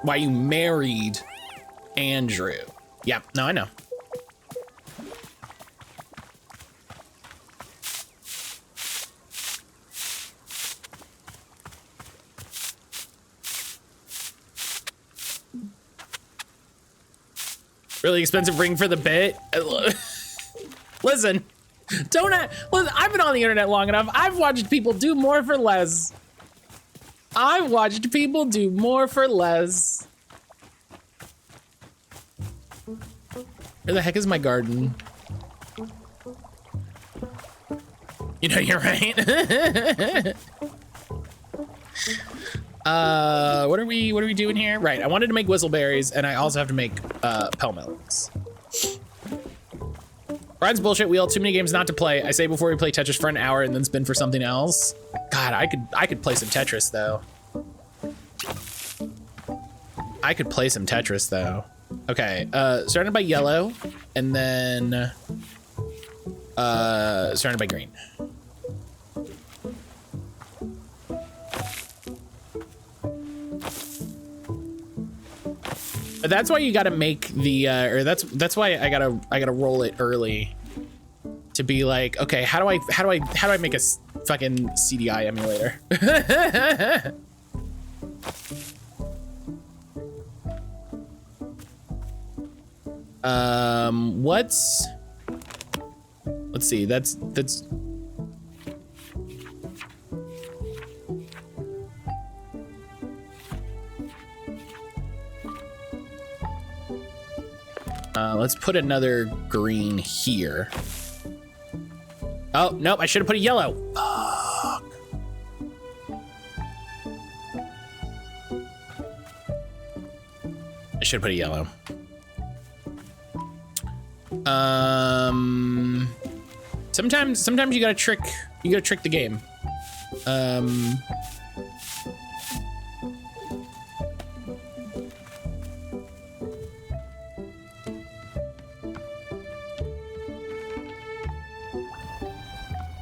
Why you married Andrew? Yep, no, I know. Really expensive ring for the bit. Listen, listen, I've been on the internet long enough. I've watched people do more for less. I've watched people do more for less. Where the heck is my garden? You know, you're right. What are we doing here? Right, I wanted to make whistleberries, and I also have to make pell melons. Brian's bullshit wheel, too many games not to play. I say before we play Tetris for an hour and then spin for something else. God, I could play some Tetris though. I could play some Tetris though. Okay, starting by yellow, and then starting by green. That's why you gotta make the, or that's why I gotta roll it early, to be like, okay, how do I make a fucking CDI emulator? Let's see, that's let's put another green here. Oh, nope, I should have put a yellow. Fuck. I should have put a yellow. Sometimes you gotta trick the game.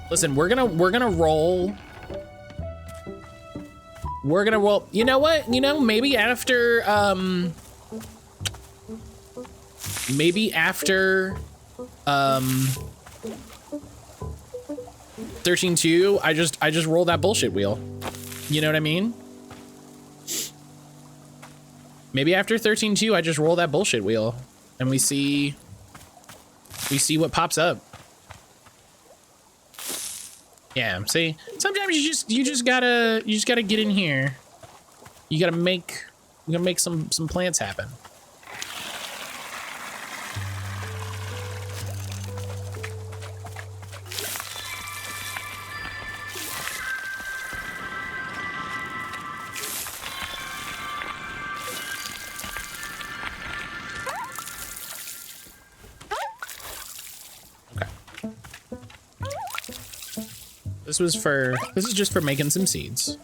Listen, we're gonna roll. we're gonna, well, you know what? You know, maybe after 13.2, I just roll that bullshit wheel. You know what I mean? Maybe after 13.2, I just roll that bullshit wheel and we see what pops up. Yeah, see, sometimes you just gotta get in here. You gotta make some plants happen. This is just for making some seeds.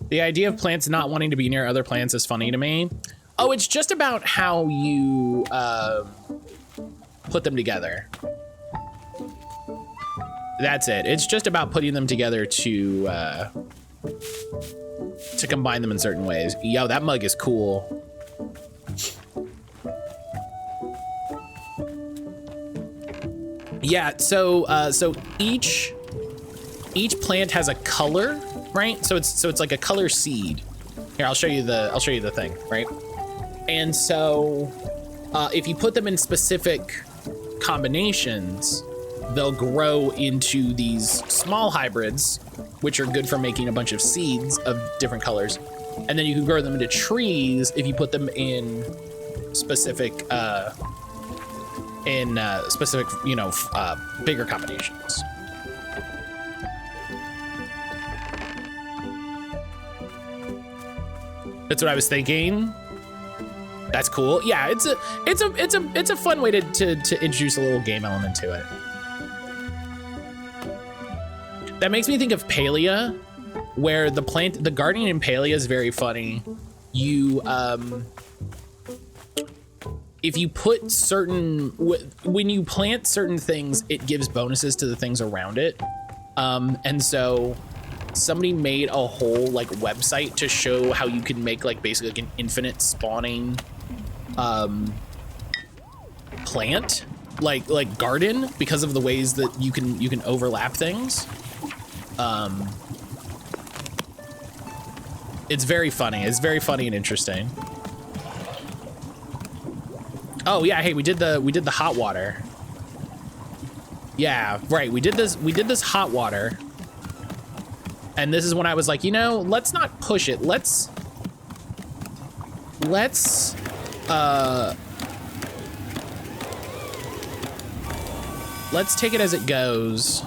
The idea of plants not wanting to be near other plants is funny to me. Oh, it's just about how you put them together. That's it. It's just about putting them together to combine them in certain ways. Yo, that mug is cool. Yeah, so each plant has a color, right? So it's like a color seed. Here, I'll show you the thing, right? And so if you put them in specific combinations, they'll grow into these small hybrids, which are good for making a bunch of seeds of different colors. And then you can grow them into trees if you put them in specific, you know, bigger combinations. That's what I was thinking. That's cool. Yeah, it's a fun way to introduce a little game element to it. That makes me think of Palea, where the gardening in Palea is very funny. You if you put when you plant certain things, it gives bonuses to the things around it. And so somebody made a whole like website to show how you can make like basically like an infinite spawning plant, like garden, because of the ways that you can overlap things. It's very funny. It's very funny and interesting. Oh yeah, hey, we did the hot water. Yeah, right. We did this hot water. And this is when I was like, you know, let's not push it. Let's take it as it goes.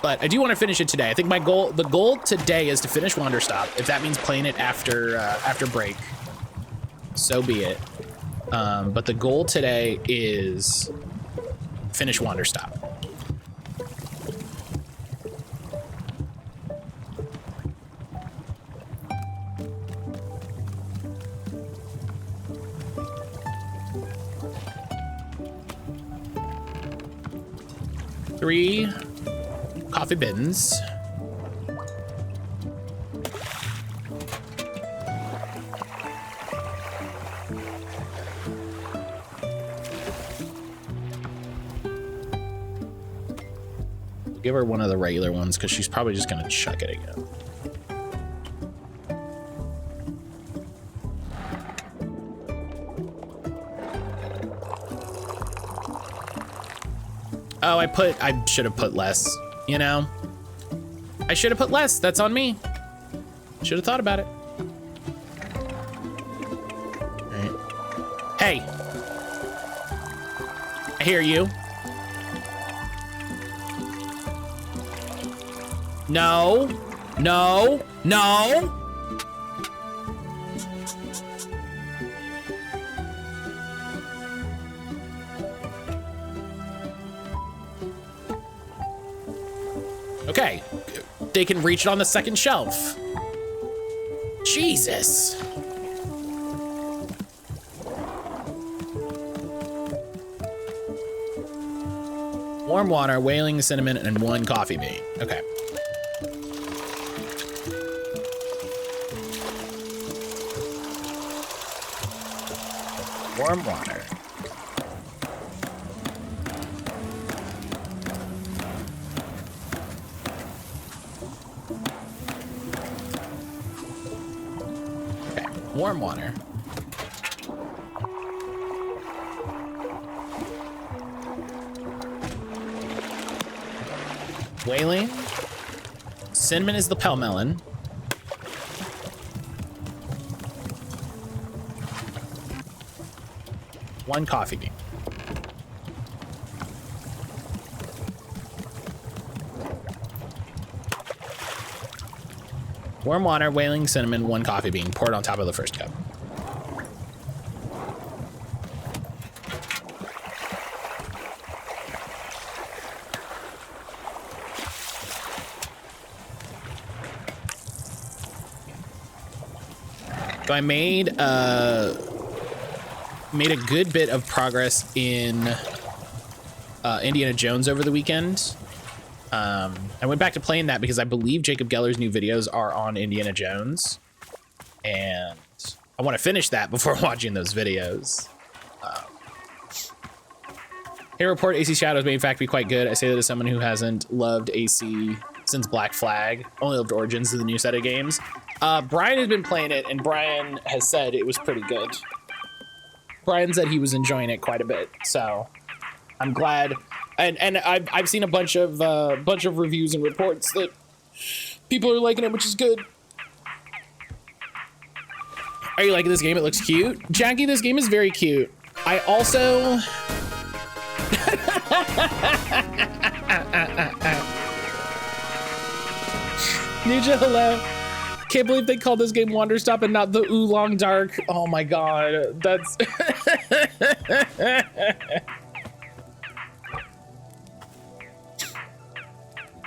But I do want to finish it today. I think the goal today is to finish Wanderstop. If that means playing it after break, so be it. But the goal today is finish Wanderstop. Three coffee bins. Give her one of the regular ones because she's probably just gonna chuck it again. Oh, I should have put less, you know? I should have put less, that's on me. Should have thought about it. All right. Hey. I hear you. No, no, no. Okay, they can reach it on the second shelf. Jesus. Warm water, whaling cinnamon, and 1 coffee bean. Okay. Warm water. Okay, warm water. Whaling. Cinnamon is the pell melon. One coffee bean. Warm water, whaling, cinnamon, 1 coffee bean. Pour it on top of the first cup. So I made a good bit of progress in Indiana Jones over the weekend. I went back to playing that because I believe Jacob Geller's new videos are on Indiana Jones, and I want to finish that before watching those videos. Hey, report AC Shadows may in fact be quite good. I say that as someone who hasn't loved AC since Black Flag, only loved Origins of the new set of games. Brian has been playing it, and Brian has said it was pretty good. Brian said he was enjoying it quite a bit, so I'm glad. And I've seen a bunch of reviews and reports that people are liking it, which is good. Are you liking this game? It looks cute. Jackie, this game is very cute. I also... Ninja, hello. Can't believe they called this game Wanderstop and not the Oolong Dark. Oh my god, that's...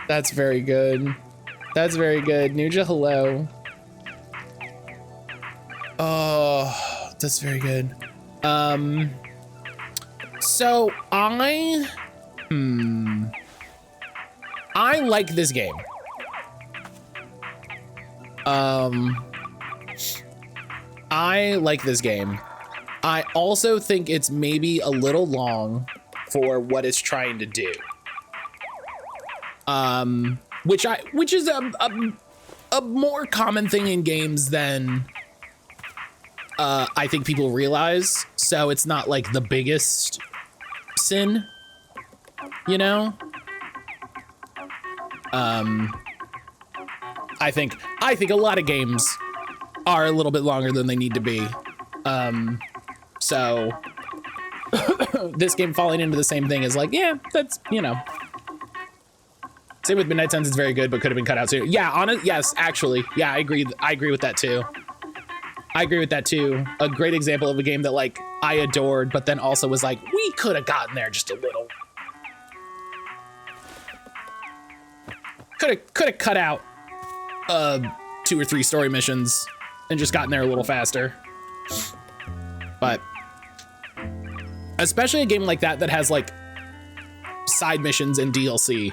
That's very good. That's very good. Nuja, hello. Oh, that's very good. So I like this game. I like this game. I also think it's maybe a little long for what it's trying to do. Which is a more common thing in games than I think people realize. So it's not like the biggest sin, you know? I think a lot of games are a little bit longer than they need to be. So this game falling into the same thing is like, yeah, that's, you know. Same with Midnight Suns, it's very good, but could have been cut out soon. Yeah, yes, actually. Yeah, I agree with that too. I agree with that too. A great example of a game that like I adored, but then also was like, we could have gotten there just a little. Could have cut out 2 or 3 story missions and just gotten there a little faster. But especially a game like that has like side missions and DLC,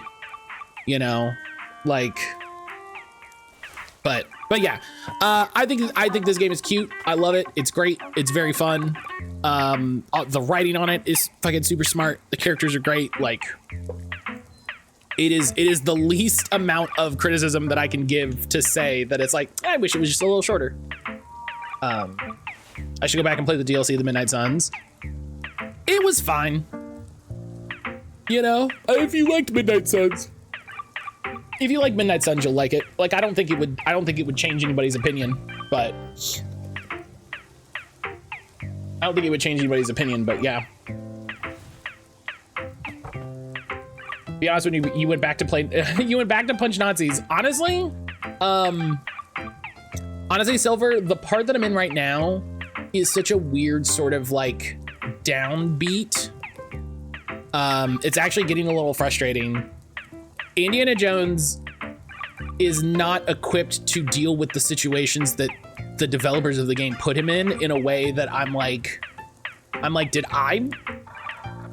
you know, like, but yeah, I think this game is cute. I love it. It's great. It's very fun. The writing on it is fucking super smart. The characters are great. Like, it is the least amount of criticism that I can give to say that it's like, I wish it was just a little shorter. I should go back and play the DLC of the Midnight Suns. It was fine. You know, if you liked Midnight Suns. If you like Midnight Suns, you'll like it. Like, I don't think it would change anybody's opinion, but yeah. Be honest, when you went back to play, you went back to punch Nazis. Honestly, Silver, the part that I'm in right now is such a weird sort of like downbeat. It's actually getting a little frustrating. Indiana Jones is not equipped to deal with the situations that the developers of the game put him in a way that I'm like, did I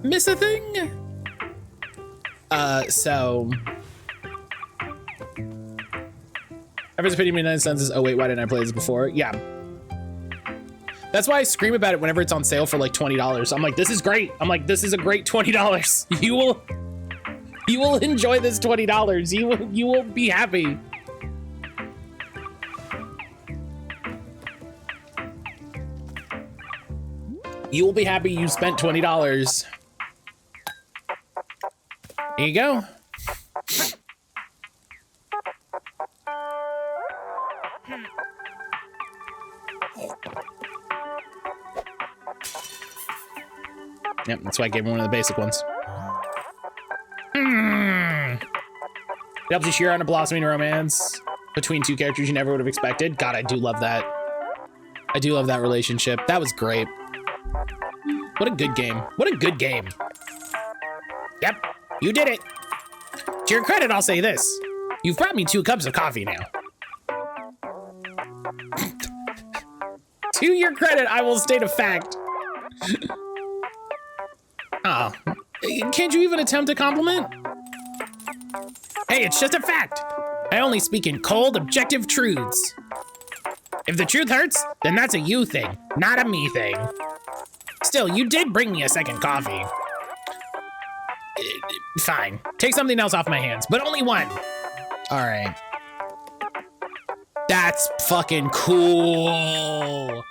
miss a thing? So everyone's opinion in 9 cents is, oh wait, why didn't I play this before? Yeah. That's why I scream about it whenever it's on sale for like $20. I'm like, this is great. I'm like, this is a great $20. You will enjoy this $20. You will be happy. You will be happy you spent $20. Here you go. Yep, that's why I gave him one of the basic ones. It helps you cheer on a blossoming romance between two characters you never would have expected. God, I do love that. I do love that relationship. That was great. What a good game. What a good game. Yep, you did it. To your credit, I'll say this. You've brought me 2 cups of coffee now. To your credit, I will state a fact. Oh, can't you even attempt a compliment? Hey, it's just a fact. I only speak in cold, objective truths. If the truth hurts, then that's a you thing, not a me thing. Still, you did bring me a second coffee. Fine, take something else off my hands, but only one. All right. That's fucking cool.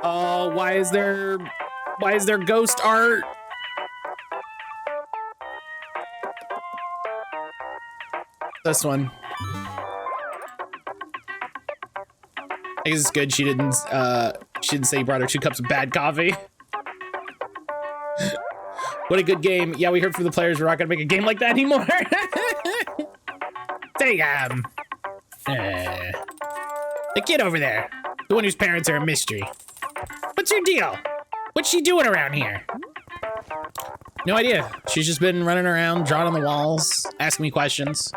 Oh, why is there ghost art? This one. I guess it's good she didn't say you brought her 2 cups of bad coffee. What a good game. Yeah, we heard from the players we're not gonna make a game like that anymore. Damn. The kid over there, the one whose parents are a mystery. What's your deal? What's she doing around here? No idea. She's just been running around, drawing on the walls, asking me questions.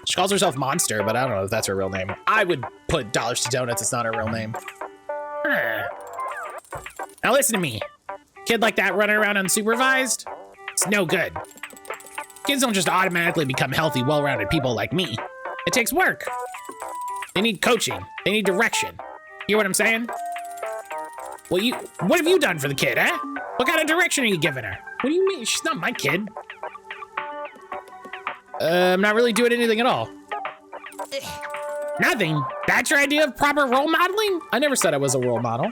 She calls herself Monster, but I don't know if that's her real name. I would put dollars to donuts, it's not her real name. Now listen to me. Kid like that running around unsupervised? It's no good. Kids don't just automatically become healthy, well-rounded people like me. It takes work. They need coaching. They need direction. Hear what I'm saying? What have you done for the kid, eh? What kind of direction are you giving her? What do you mean? She's not my kid. I'm not really doing anything at all. Nothing? That's your idea of proper role modeling? I never said I was a role model.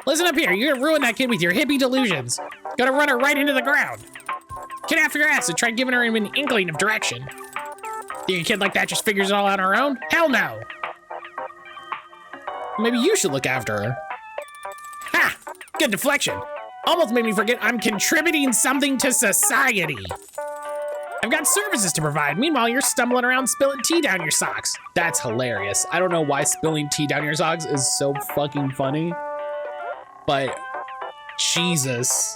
Listen up here, you're gonna ruin that kid with your hippie delusions. Gonna run her right into the ground. Get after your ass and try giving her an inkling of direction. Think a kid like that just figures it all out on her own? Hell no. Maybe you should look after her. Ha! Good deflection. Almost made me forget I'm contributing something to society. I've got services to provide. Meanwhile, you're stumbling around spilling tea down your socks. That's hilarious. I don't know why spilling tea down your socks is so fucking funny, but Jesus.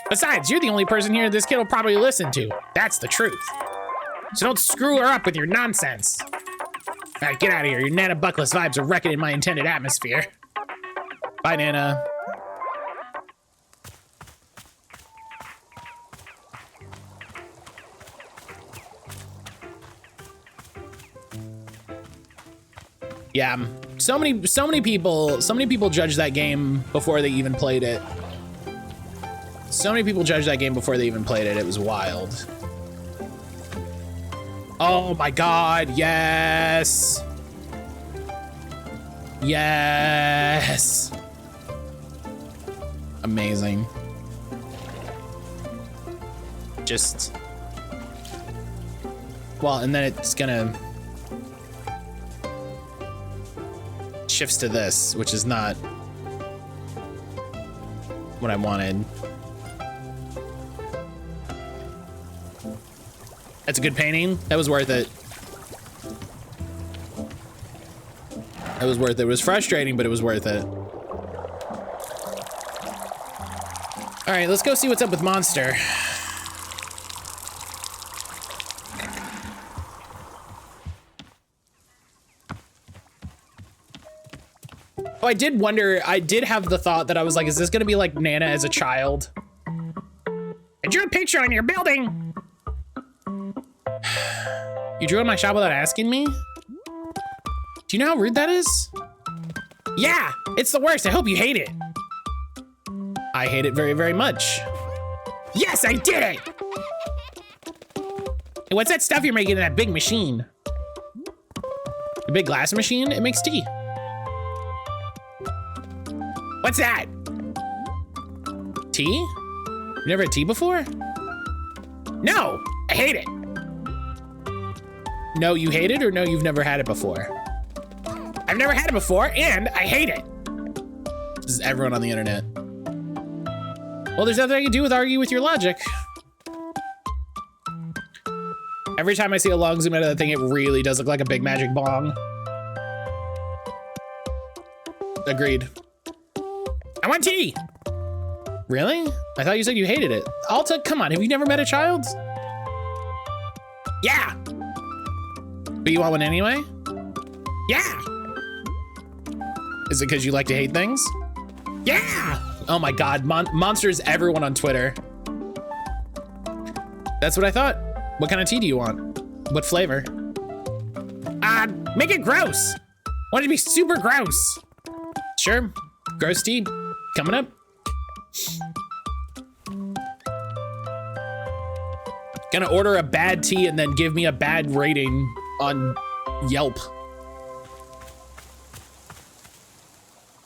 Besides, you're the only person here this kid will probably listen to. That's the truth. So don't screw her up with your nonsense. All right, get out of here. Your Nana Buckless vibes are wrecking in my intended atmosphere. Bye, Nana. Yeah, so many people judge that game before they even played it. So many people judged that game before they even played it. It was wild. Oh my God, yes. Yes. Amazing. Just, well, and then it's gonna shifts to this, which is not what I wanted. That's a good painting. That was worth it. That was worth it. It was frustrating, but it was worth it. All right, let's go see what's up with Monster. Oh, I did wonder, I did have the thought that I was like, is this gonna be like Nana as a child? I drew a picture on your building. You drew on my shop without asking me? Do you know how rude that is? Yeah, it's the worst. I hope you hate it. I hate it very, very much. Yes, I did it! Hey, what's that stuff you're making in that big machine? The big glass machine? It makes tea. What's that? Tea? You never had tea before? No, I hate it. No, you hate it, or no, you've never had it before? I've never had it before, and I hate it. This is everyone on the internet. Well, there's nothing I can do with argue with your logic. Every time I see a long zoom out of that thing, it really does look like a big magic bong. Agreed. I want tea. Really? I thought you said you hated it. Alta, come on, have you never met a child? Yeah. But you want one anyway? Yeah. Is it because you like to hate things? Yeah. Oh my God, monsters everyone on Twitter. That's what I thought. What kind of tea do you want? What flavor? Make it gross. I want it to be super gross. Sure, gross tea, coming up. Gonna order a bad tea and then give me a bad rating on Yelp.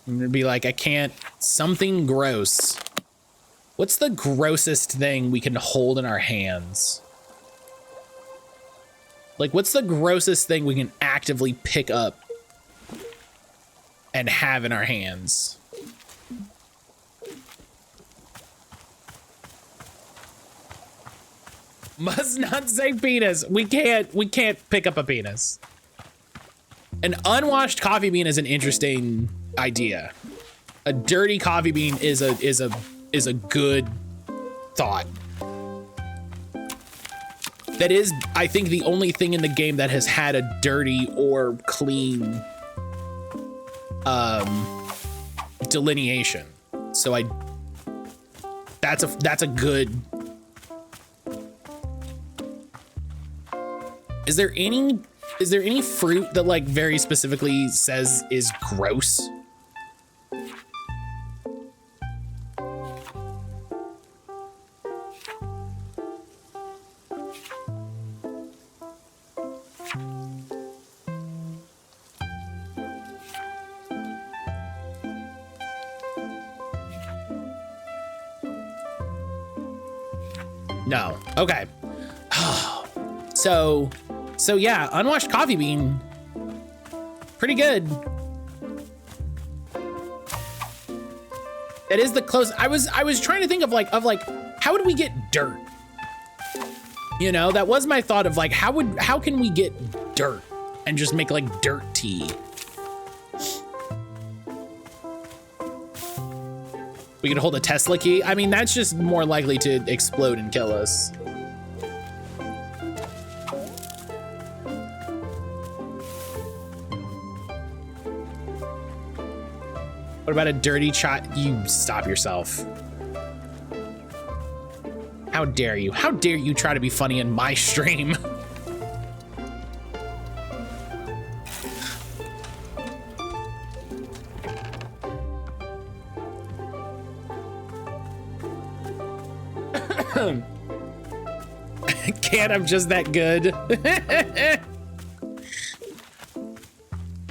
I'm gonna be like, I can't, something gross. What's the grossest thing we can hold in our hands? Like, what's the grossest thing we can actively pick up and have in our hands? Must not say penis. We can't pick up a penis. An unwashed coffee bean is an interesting idea. A dirty coffee bean is a good thought. That is, I think, the only thing in the game that has had a dirty or clean delineation. So that's a good. Is there any fruit that like very specifically says is gross? No. Okay. So yeah, unwashed coffee bean. Pretty good. That is the close. I was trying to think of like how would we get dirt? You know, that was my thought of like how can we get dirt and just make like dirt tea? We could hold a Tesla key. I mean, that's just more likely to explode and kill us. What about a dirty shot? You stop yourself. How dare you? How dare you try to be funny in my stream? Can't, I'm just that good.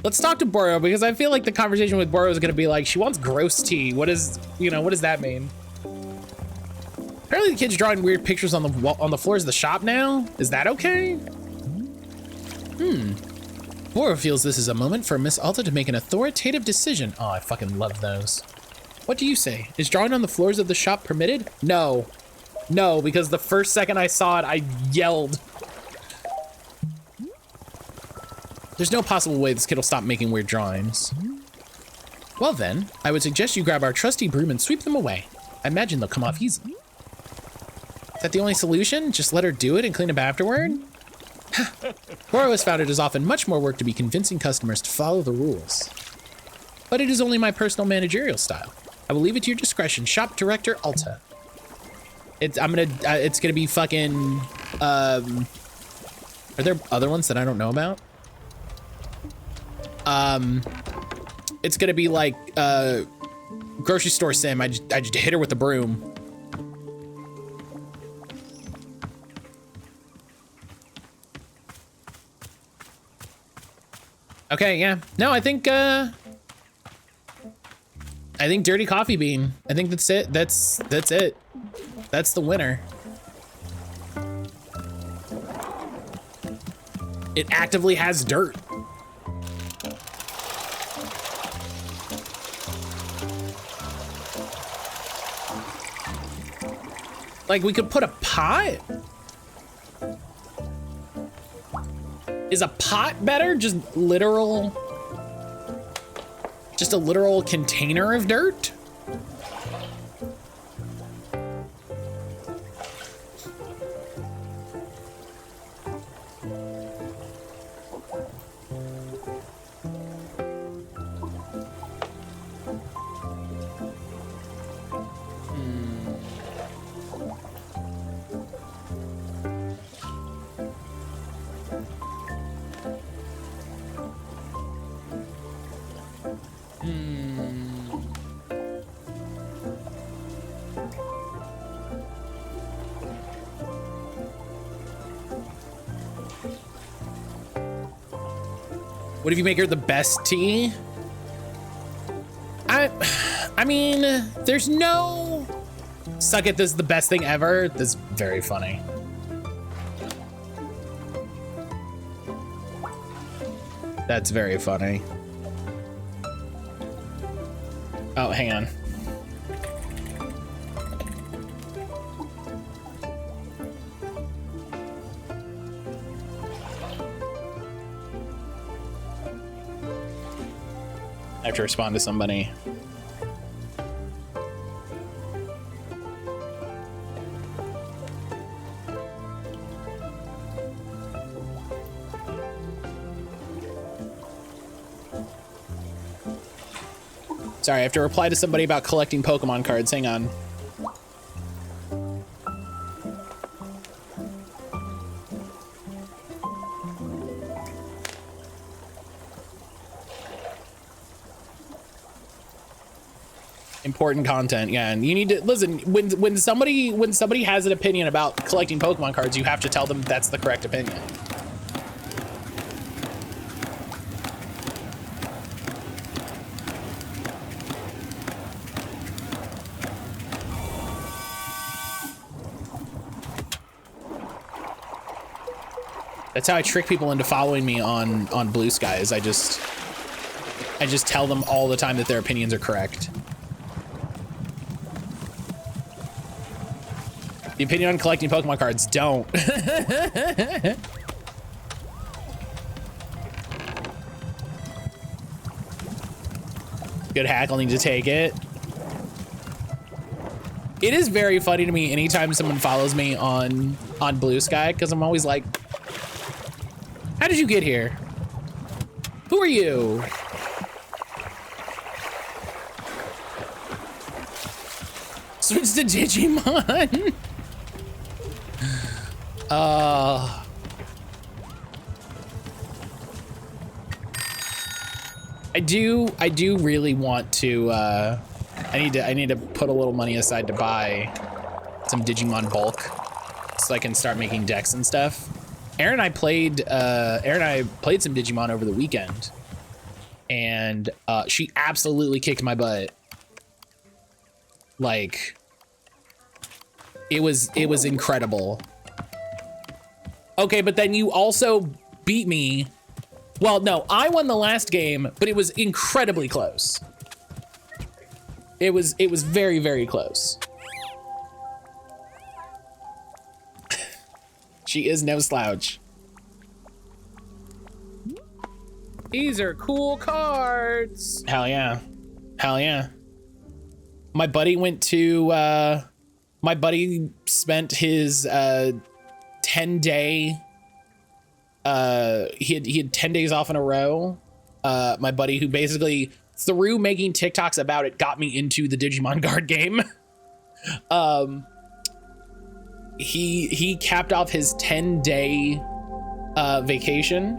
Let's talk to Boro, because I feel like the conversation with Boro is gonna be like, she wants gross tea. What is, you know, what does that mean? Apparently the kid's drawing weird pictures on the floors of the shop now. Is that okay? Boro feels this is a moment for Miss Alta to make an authoritative decision. Oh, I fucking love those. What do you say? Is drawing on the floors of the shop permitted? No. No, because the first second I saw it, I yelled. There's no possible way this kid will stop making weird drawings. Well then, I would suggest you grab our trusty broom and sweep them away. I imagine they'll come off easy. Is that the only solution? Just let her do it and clean up afterward? Boro has found it is often much more work to be convincing customers to follow the rules. but it is only my personal managerial style. I will leave it to your discretion. Shop Director Alta. It's gonna be fucking, are there other ones that I don't know about? It's gonna be like, grocery store sim. I just hit her with a broom. Okay, yeah. No, I think Dirty Coffee Bean. I think that's it. That's it. That's the winner. It actively has dirt. Like, we could put a pot? Is a pot better? Just a literal container of dirt? What if you make her the best tea? I mean, there's no suck it, this is the best thing ever. That's very funny. That's very funny. Oh, hang on. I have to respond to somebody. Sorry, I have to reply to somebody about collecting Pokemon cards. Hang on. Important content, yeah, and you need to listen. When somebody has an opinion about collecting Pokemon cards, you have to tell them that's the correct opinion. That's how I trick people into following me on Blue Sky. Is I just tell them all the time that their opinions are correct. The opinion on collecting Pokemon cards, don't. Good hack, I'll need to take it. It is very funny to me anytime someone follows me on Blue Sky, because I'm always like, how did you get here? Who are you? Switch to Digimon. I do really want to, I need to put a little money aside to buy some Digimon bulk so I can start making decks and stuff. Aaron and I played some Digimon over the weekend, and she absolutely kicked my butt. Like, it was incredible. Okay, but then you also beat me. Well, no, I won the last game, but it was incredibly close. It was very, very close. She is no slouch. These are cool cards. Hell yeah. Hell yeah. My buddy went to, my buddy spent his 10-day, he had 10 days off in a row. My buddy who basically through making TikToks about it got me into the Digimon card game. He capped off his 10-day vacation.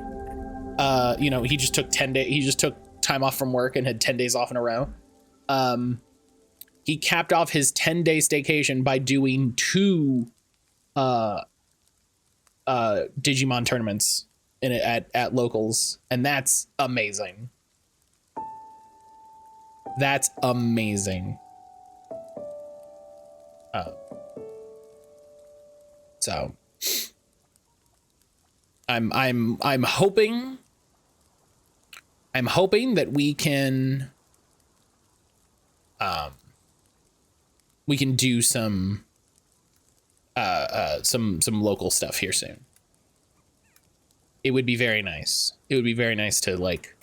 You know, he just took 10 days. He just took time off from work and had 10 days off in a row. He capped off his 10-day staycation by doing 2 Digimon tournaments at locals, and that's amazing. That's amazing. So I'm hoping that we can do some local stuff here soon. It would be very nice. It would be very nice to like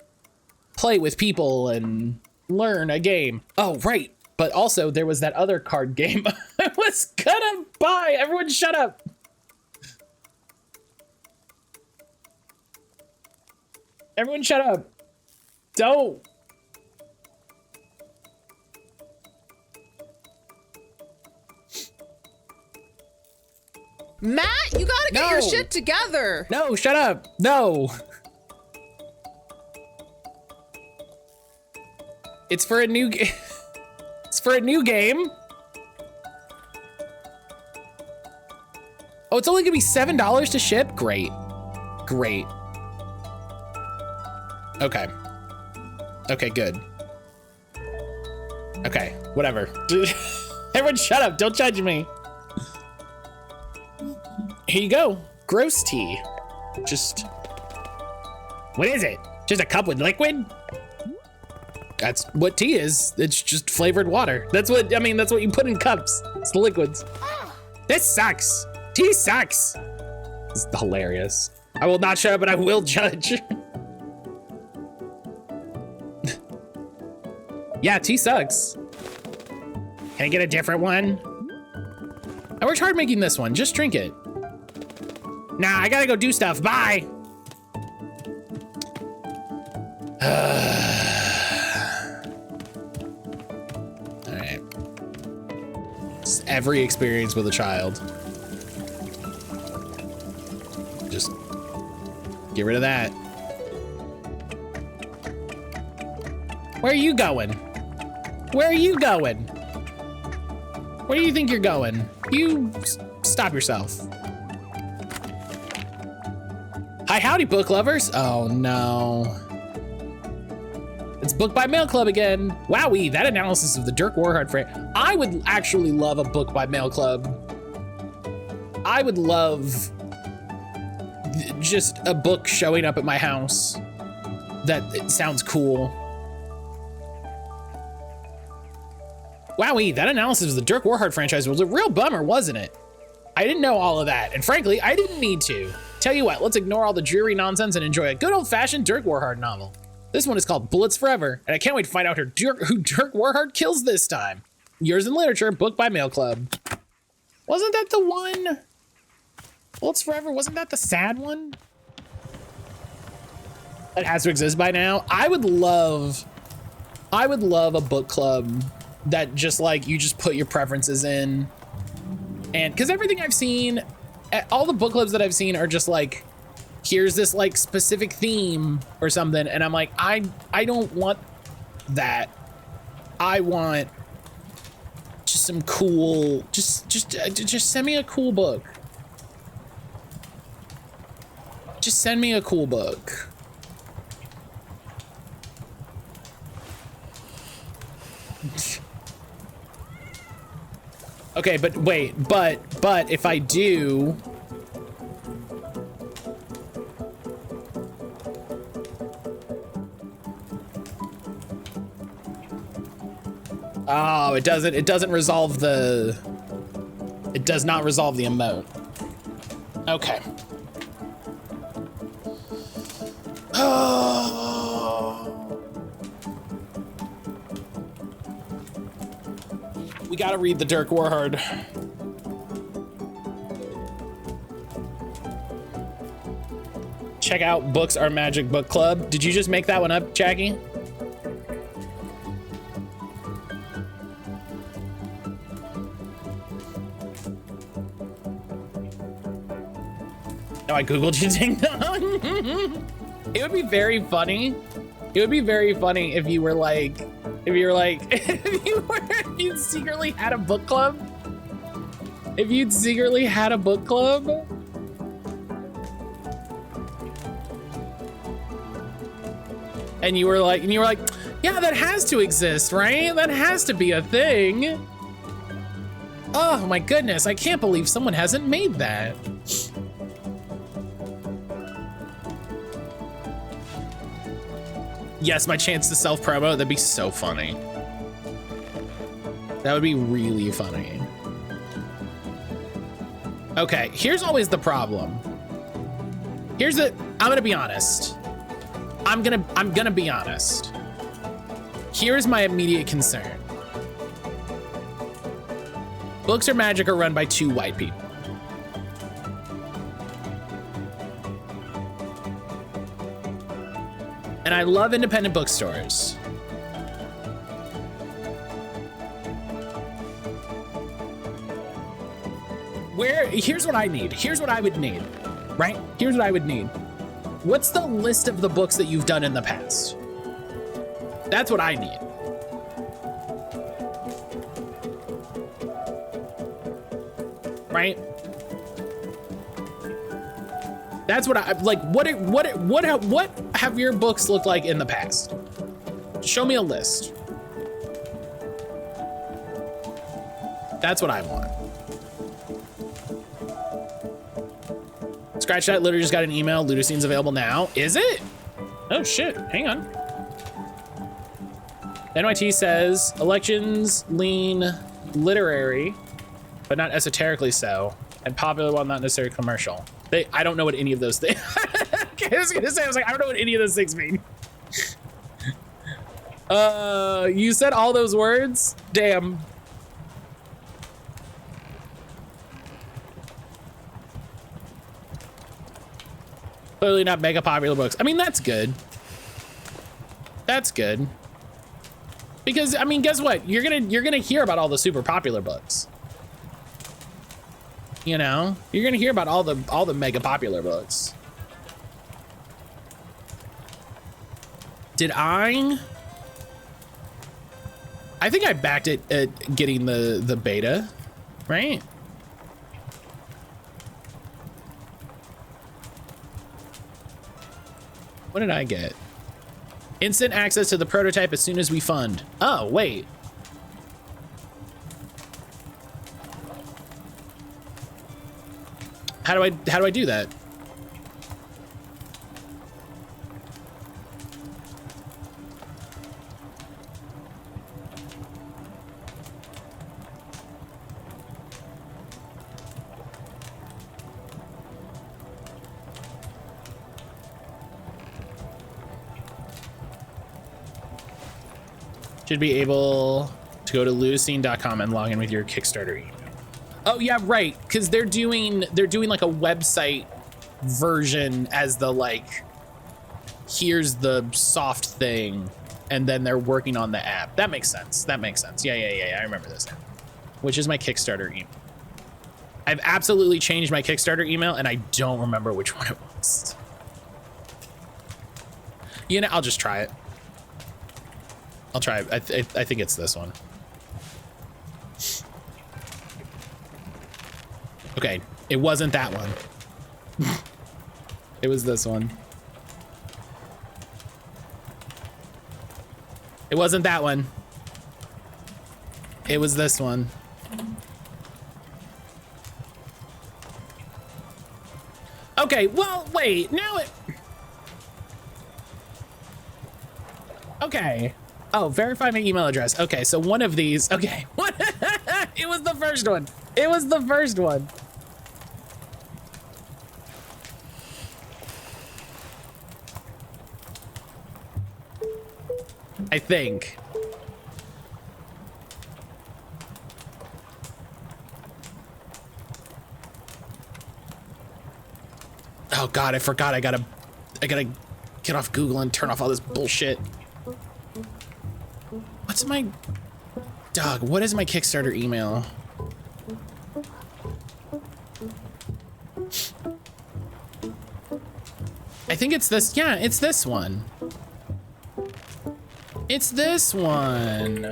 play with people and learn a game. Oh, right. But also there was that other card game I was gonna buy. Everyone shut up. Everyone shut up. Don't. Matt, you gotta get your shit together. No, shut up. No. It's for a new game. It's for a new game. Oh, it's only gonna be $7 to ship? Great. Great. Okay. Okay, good. Okay, whatever. Everyone shut up, don't judge me. Here you go, gross tea. Just, what is it? Just a cup with liquid? That's what tea is. It's just flavored water. That's what, I mean, that's what you put in cups. It's the liquids. This sucks. Tea sucks. This is hilarious. I will not shut up, but I will judge. Yeah, tea sucks. Can I get a different one? I worked hard making this one. Just drink it. Nah, I gotta go do stuff. Bye. All right. It's every experience with a child. Just get rid of that. Where are you going? Where are you going? Where do you think you're going? You stop yourself. Hi, howdy, book lovers. Oh no. It's Book by Mail Club again. Wowee, that analysis of the Dirk Warhard frame. I would actually love a Book by Mail Club. I would love just a book showing up at my house. It sounds cool. Wowee, that analysis of the Dirk Warhard franchise was a real bummer, wasn't it? I didn't know all of that, and frankly, I didn't need to. Tell you what, let's ignore all the dreary nonsense and enjoy a good old-fashioned Dirk Warhard novel. This one is called Bullets Forever, and I can't wait to find out who Dirk Warhard kills this time. Yours in Literature, Book by Mail Club. Wasn't that the one? Bullets Forever, wasn't that the sad one? That has to exist by now. I would love a book club that just like, you just put your preferences in. And because everything I've seen, all the book clubs that I've seen are just like, here's this like specific theme or something. And I'm like, I don't want that. I want just some cool, just send me a cool book. Just send me a cool book. Okay, but wait, but if I do, oh, it doesn't resolve the, it does not resolve the emote. Okay. We gotta read the Dirk Warhard. Check out Books Are Magic Book Club. Did you just make that one up, Jackie? No, I Googled you ding dong. It would be very funny. It would be very funny if you were like, if you secretly had a book club. If you'd secretly had a book club. And you were like, yeah, that has to exist, right? That has to be a thing. Oh my goodness, I can't believe someone hasn't made that. Yes, my chance to self-promo, that'd be so funny. That would be really funny. Okay, here's always the problem. I'm gonna be honest. I'm gonna be honest. Here's my immediate concern. Books or Magic are run by 2 white people. And I love independent bookstores. Here's what I need. Here's what I would need, right? Here's what I would need. What's the list of the books that you've done in the past? That's what I need. Right? That's what I like. What have your books looked like in the past? Show me a list. That's what I want. Scratch that, literally just got an email. Ludocine's available now. Is it? Oh shit, hang on. NYT says elections lean literary, but not esoterically so, and popular while not necessarily commercial. I don't know what any of those things. I was like, I don't know what any of those things mean. You said all those words? Damn. Clearly not mega popular books. I mean, that's good. That's good. Because I mean, guess what? You're gonna hear about all the super popular books. You know, you're gonna hear about all the mega popular books. Did I think I backed it at getting the beta, right? What did I get? Instant access to the prototype as soon as we fund. Oh, wait. How do I do that? Should be able to go to ludocine.com and log in with your Kickstarter email. Oh yeah, right, because they're doing like a website version as the like, here's the soft thing, and then they're working on the app. That makes sense. That makes sense. Yeah. I remember this now. Which is my Kickstarter email. I've absolutely changed my Kickstarter email, and I don't remember which one it was. You know, I'll just try it. I'll try it. I think it's this one. Okay, it wasn't that one. It was this one. It wasn't that one. It was this one. Okay, well, wait, now it... Okay. Oh, verify my email address. Okay, so one of these, okay. It was the first one. It was the first one. I think. Oh God, I forgot. I gotta get off Google and turn off all this bullshit. What's my, dog, what is my Kickstarter email? think it's this. Yeah, it's this one. It's this one.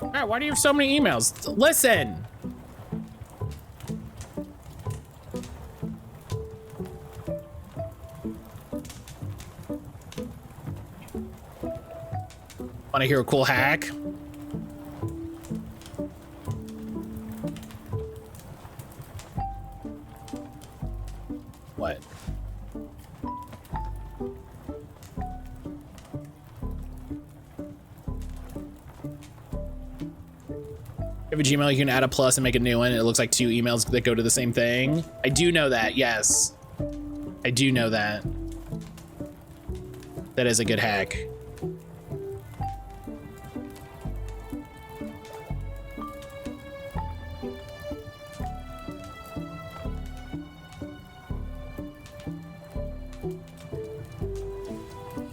All right, why do you have so many emails? Listen. Want to hear a cool hack? What? Every Gmail, you can add a plus and make a new one. It looks like 2 emails that go to the same thing. I do know that, yes. I do know that. That is a good hack.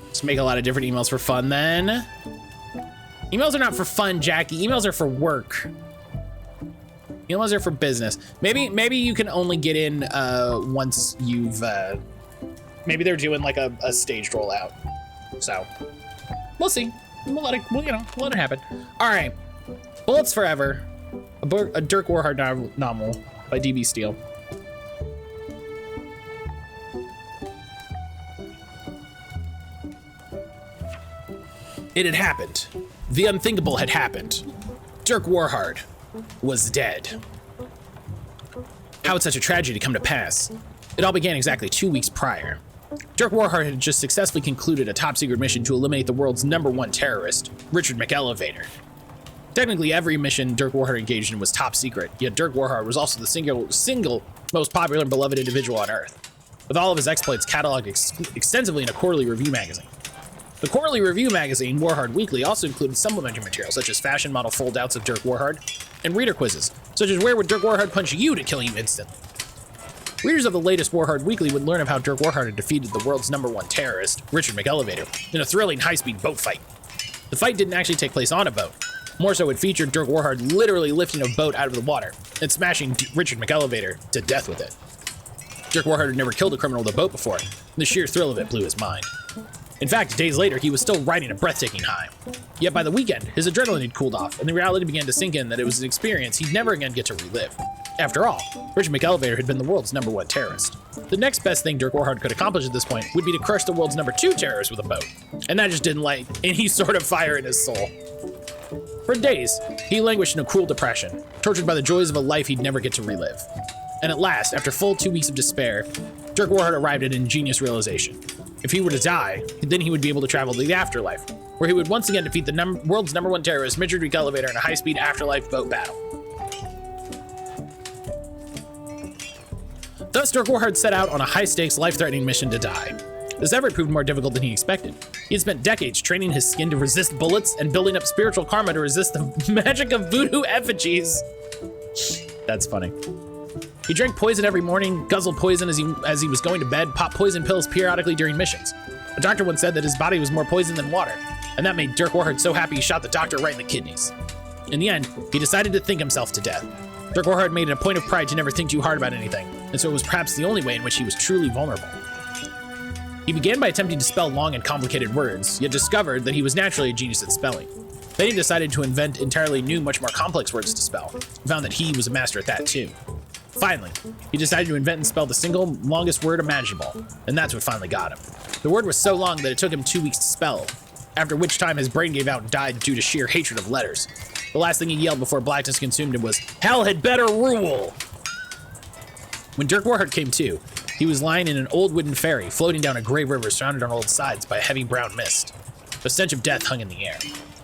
Just make a lot of different emails for fun then. Emails are not for fun, Jackie. Emails are for work. Emails are for business. Maybe you can only get in once you've maybe they're doing like a staged rollout. So we'll see. We'll let it happen. All right. Bullets Forever, a Dirk Warhard novel by DB Steele. It had happened. The unthinkable had happened. Dirk Warhard was dead. How had such a tragedy come to pass? It all began exactly 2 weeks prior. Dirk Warhard had just successfully concluded a top-secret mission to eliminate the world's #1 terrorist, Richard McElevator. Technically, every mission Dirk Warhard engaged in was top secret, yet Dirk Warhard was also the single most popular and beloved individual on Earth, with all of his exploits cataloged extensively in a quarterly review magazine. The quarterly review magazine, Warhard Weekly, also included supplementary material such as fashion model foldouts of Dirk Warhard and reader quizzes, such as where would Dirk Warhard punch you to kill you instantly. Readers of the latest Warhard Weekly would learn of how Dirk Warhard had defeated the world's #1 terrorist, Richard McElevator, in a thrilling high-speed boat fight. The fight didn't actually take place on a boat. More so, it featured Dirk Warhard literally lifting a boat out of the water and smashing Richard McElevator to death with it. Dirk Warhard had never killed a criminal with a boat before, and the sheer thrill of it blew his mind. In fact, days later, he was still riding a breathtaking high. Yet by the weekend, his adrenaline had cooled off, and the reality began to sink in that it was an experience he'd never again get to relive. After all, Richard McElevator had been the world's #1 terrorist. The next best thing Dirk Warhard could accomplish at this point would be to crush the world's #2 terrorist with a boat. And that just didn't light any sort of fire in his soul. For days, he languished in a cruel depression, tortured by the joys of a life he'd never get to relive. And at last, after full 2 weeks of despair, Dirk Warhard arrived at an ingenious realization. If he were to die, then he would be able to travel to the afterlife, where he would once again defeat the world's #1 terrorist, Richard McElevator, in a high-speed afterlife boat battle. Thus, Dirk Warhard set out on a high-stakes, life-threatening mission to die. This effort proved more difficult than he expected. He had spent decades training his skin to resist bullets and building up spiritual karma to resist the magic of voodoo effigies. That's funny. He drank poison every morning, guzzled poison as he was going to bed, popped poison pills periodically during missions. A doctor once said that his body was more poison than water, and that made Dirk Warhard so happy he shot the doctor right in the kidneys. In the end, he decided to think himself to death. Dirk Warhard made it a point of pride to never think too hard about anything, and so it was perhaps the only way in which he was truly vulnerable. He began by attempting to spell long and complicated words, yet discovered that he was naturally a genius at spelling. Then he decided to invent entirely new, much more complex words to spell, and found that he was a master at that too. Finally, he decided to invent and spell the single longest word imaginable, and that's what finally got him. The word was so long that it took him 2 weeks to spell, after which time his brain gave out and died due to sheer hatred of letters. The last thing he yelled before blackness consumed him was, "Hell had better rule!" When Dirk Warhard came to, he was lying in an old wooden ferry floating down a gray river surrounded on all sides by a heavy brown mist. The stench of death hung in the air.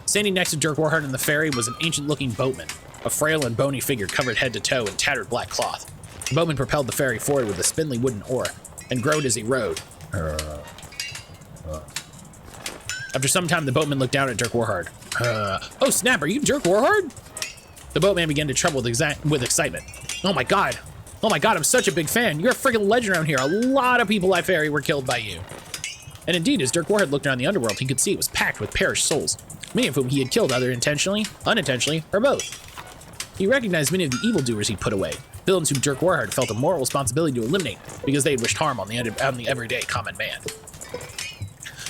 Standing next to Dirk Warhard in the ferry was an ancient-looking boatman, a frail and bony figure covered head to toe in tattered black cloth. The boatman propelled the ferry forward with a spindly wooden oar and groaned as he rowed. After some time, the boatman looked down at Dirk Warhard. Oh snap, are you Dirk Warhard? The boatman began to tremble with excitement. Oh my god, I'm such a big fan. You're a friggin' legend around here. A lot of people I ferry were killed by you. And indeed, as Dirk Warhard looked around the underworld, he could see it was packed with perished souls, many of whom he had killed either intentionally, unintentionally, or both. He recognized many of the evildoers he'd put away, villains whom Dirk Warhard felt a moral responsibility to eliminate because they had wished harm on the everyday common man.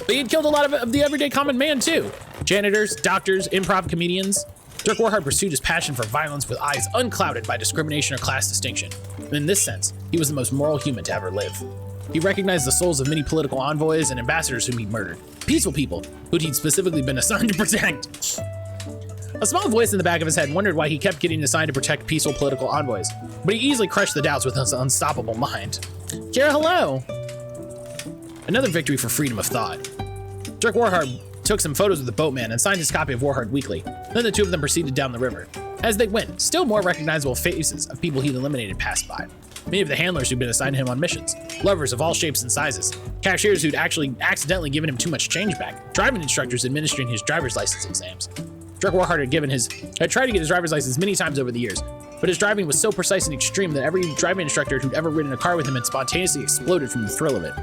But he'd killed a lot of the everyday common man too. Janitors, doctors, improv comedians. Dirk Warhard pursued his passion for violence with eyes unclouded by discrimination or class distinction. And in this sense, he was the most moral human to ever live. He recognized the souls of many political envoys and ambassadors whom he'd murdered. Peaceful people, who he'd specifically been assigned to protect. A small voice in the back of his head wondered why he kept getting assigned to protect peaceful political envoys, but he easily crushed the doubts with his unstoppable mind. Jara, hello! Another victory for freedom of thought. Dirk Warhard took some photos of the boatman and signed his copy of Warhard Weekly. Then the two of them proceeded down the river. As they went, still more recognizable faces of people he'd eliminated passed by. Many of the handlers who'd been assigned to him on missions, lovers of all shapes and sizes, cashiers who'd actually accidentally given him too much change back, driving instructors administering his driver's license exams. Dirk Warhard had tried to get his driver's license many times over the years, but his driving was so precise and extreme that every driving instructor who'd ever ridden a car with him had spontaneously exploded from the thrill of it.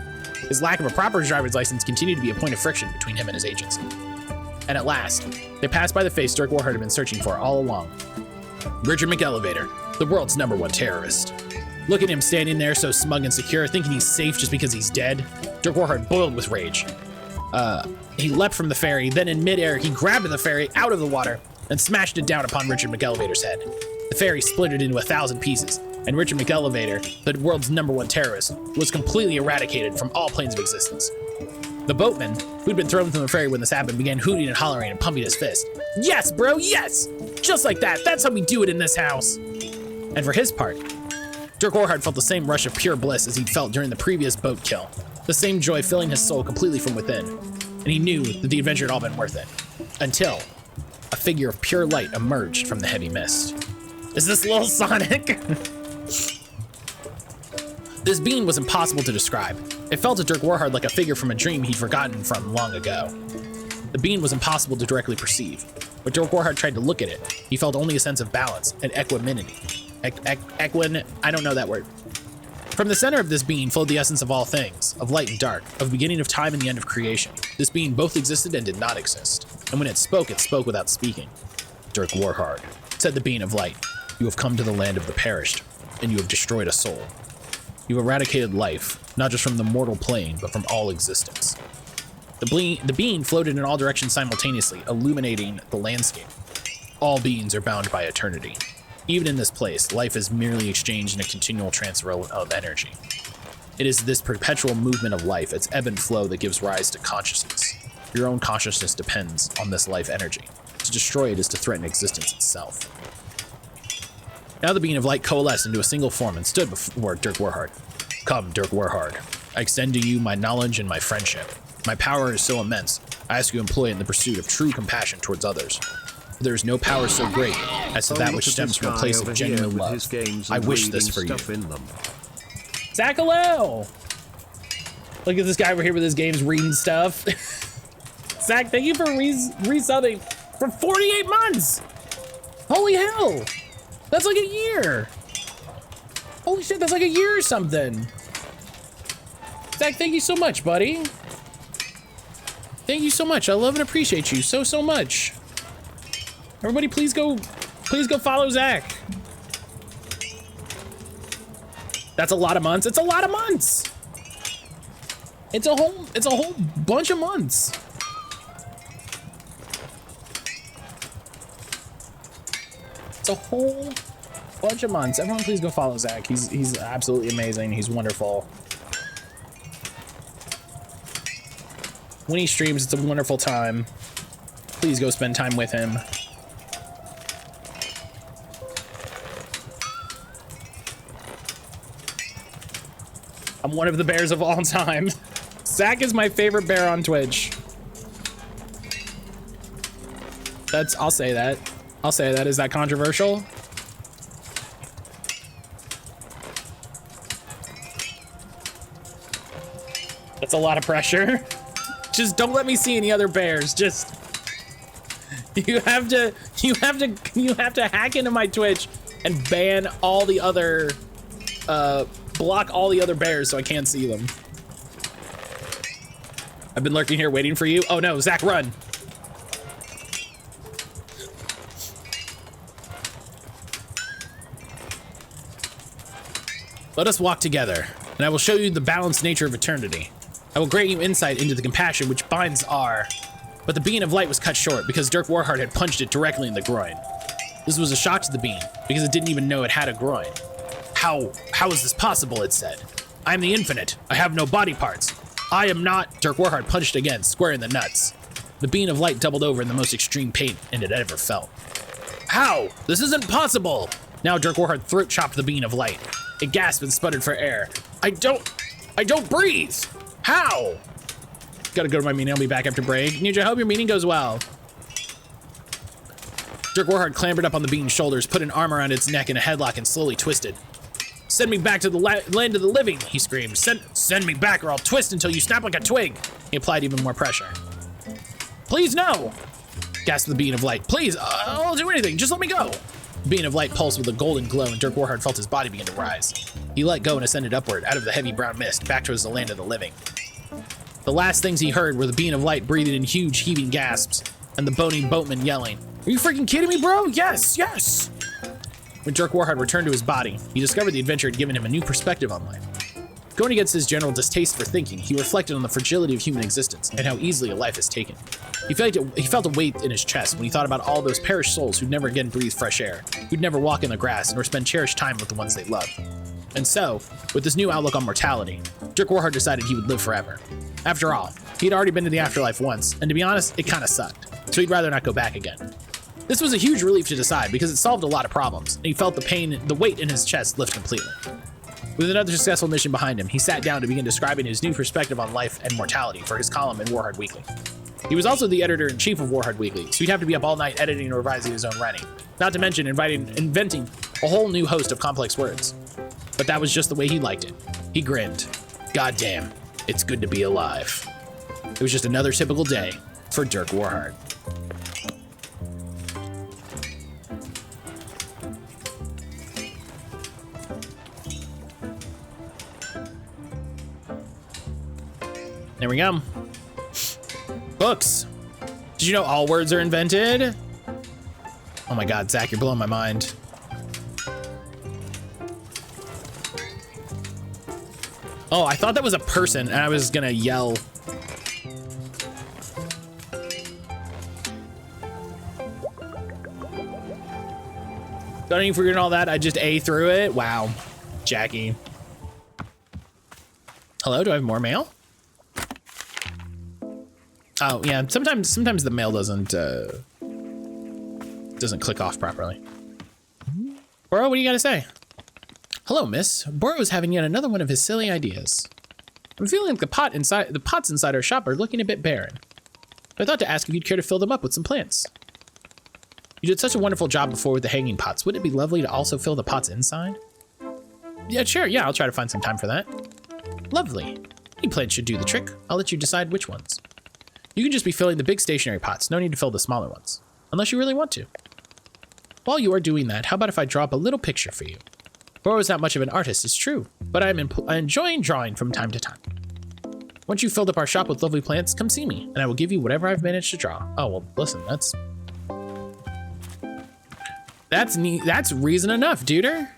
His lack of a proper driver's license continued to be a point of friction between him and his agents. And at last, they passed by the face Dirk Warhard had been searching for all along. Richard McElevator, the world's #1 terrorist. Look at him standing there so smug and secure, thinking he's safe just because he's dead. Dirk Warhard boiled with rage. He leapt from the ferry, then in midair, he grabbed the ferry out of the water and smashed it down upon Richard McElevator's head. The ferry splintered into 1,000 pieces, and Richard McElevator, the world's #1 terrorist, was completely eradicated from all planes of existence. The boatman, who'd been thrown from the ferry when this happened, began hooting and hollering and pumping his fist. Yes, bro, yes! Just like that, that's how we do it in this house! And for his part, Dirk Warhard felt the same rush of pure bliss as he'd felt during the previous boat kill, the same joy filling his soul completely from within, and he knew that the adventure had all been worth it. Until a figure of pure light emerged from the heavy mist. Is this little Sonic? This being was impossible to describe. It felt to Dirk Warhard like a figure from a dream he'd forgotten from long ago. The being was impossible to directly perceive. When Dirk Warhard tried to look at it, he felt only a sense of balance and equanimity. I don't know that word. From the center of this being flowed the essence of all things, of light and dark, of beginning of time and the end of creation. This being both existed and did not exist. And when it spoke without speaking. Dirk Warhard, said the being of light, you have come to the land of the perished, and you have destroyed a soul. You've eradicated life, not just from the mortal plane, but from all existence. The being floated in all directions simultaneously, illuminating the landscape. All beings are bound by eternity. Even in this place, life is merely exchanged in a continual transfer of energy. It is this perpetual movement of life, its ebb and flow, that gives rise to consciousness. Your own consciousness depends on this life energy. To destroy it is to threaten existence itself. Now the being of light coalesced into a single form and stood before Dirk Warhard. Come, Dirk Warhard. I extend to you my knowledge and my friendship. My power is so immense, I ask you to employ it in the pursuit of true compassion towards others. There is no power so great as to that which stems from a place of genuine love. I wish this for you. Zach, hello! Look at this guy over here with his games reading stuff. Zach, thank you for resubbing for 48 months! Holy hell! That's like a year! Holy shit, that's like a year or something! Zach, thank you so much, buddy. Thank you so much. I love and appreciate you so much. Everybody, please go follow Zach. That's a lot of months. It's a lot of months. It's a whole bunch of months. It's a whole bunch of months. Everyone, please go follow Zach. He's absolutely amazing. He's wonderful. When he streams, it's a wonderful time. Please go spend time with him. I'm one of the bears of all time. Zach is my favorite bear on Twitch. I'll say that. I'll say that. Is that controversial? That's a lot of pressure. Just don't let me see any other bears. Just you have to hack into my Twitch and ban all the other block all the other bears so I can't see them. I've been lurking here waiting for you. Oh no, Zach, run. Let us walk together, and I will show you the balanced nature of eternity. I will grant you insight into the compassion which binds our... But the being of light was cut short because Dirk Warhard had punched it directly in the groin. This was a shock to the being, because it didn't even know it had a groin. How is this possible, it said. I am the infinite. I have no body parts. I am not... Dirk Warhard punched again, square in the nuts. The being of light doubled over in the most extreme pain it had ever felt. How? This isn't possible! Now Dirk Warhard throat chopped the being of light. It gasped and sputtered for air. I don't breathe! How? Gotta go to my meeting, I'll be back after break. Ninja, I hope your meeting goes well. Dirk Warhard clambered up on the being's shoulders, put an arm around its neck in a headlock, and slowly twisted. Send me back to the land of the living, he screamed. Send me back or I'll twist until you snap like a twig. He applied even more pressure. Please, no! Gasped the being of light. Please, I'll do anything, just let me go. The being of light pulsed with a golden glow, and Dirk Warhard felt his body begin to rise. He let go and ascended upward, out of the heavy brown mist, back towards the land of the living. The last things he heard were the being of light breathing in huge, heaving gasps, and the bony boatman yelling, Are you freaking kidding me, bro? Yes, yes! When Dirk Warhard returned to his body, he discovered the adventure had given him a new perspective on life. Going against his general distaste for thinking, he reflected on the fragility of human existence and how easily a life is taken. He felt a weight in his chest when he thought about all those perished souls who'd never again breathe fresh air, who'd never walk in the grass, nor spend cherished time with the ones they loved. And so, with this new outlook on mortality, Dirk Warhard decided he would live forever. After all, he'd already been to the afterlife once, and to be honest, it kinda sucked, so he'd rather not go back again. This was a huge relief to decide because it solved a lot of problems, and he felt the weight in his chest lift completely. With another successful mission behind him, he sat down to begin describing his new perspective on life and mortality for his column in Warhard Weekly. He was also the editor-in-chief of Warhard Weekly, so he'd have to be up all night editing and revising his own writing, not to mention inventing a whole new host of complex words. But that was just the way he liked it. He grinned. Goddamn, it's good to be alive. It was just another typical day for Dirk Warhard. There we go. Books. Did you know all words are invented? Oh my God, Zach, you're blowing my mind. Oh, I thought that was a person and I was gonna yell. Don't even forget all that, I just A through it. Wow, Jackie. Hello, do I have more mail? Oh yeah, sometimes the mail doesn't click off properly. Boro, what do you gotta say? Hello, miss. Boro is having yet another one of his silly ideas. I'm feeling like the pots inside our shop are looking a bit barren. I thought to ask if you'd care to fill them up with some plants. You did such a wonderful job before with the hanging pots. Wouldn't it be lovely to also fill the pots inside? Yeah, sure. Yeah, I'll try to find some time for that. Lovely. Any plants should do the trick. I'll let you decide which ones. You can just be filling the big stationary pots. No need to fill the smaller ones. Unless you really want to. While you are doing that, how about if I draw up a little picture for you? Boro is not much of an artist, it's true, but I'm enjoying drawing from time to time. Once you've filled up our shop with lovely plants, come see me, and I will give you whatever I've managed to draw. Oh, well, listen, that's reason enough, duder.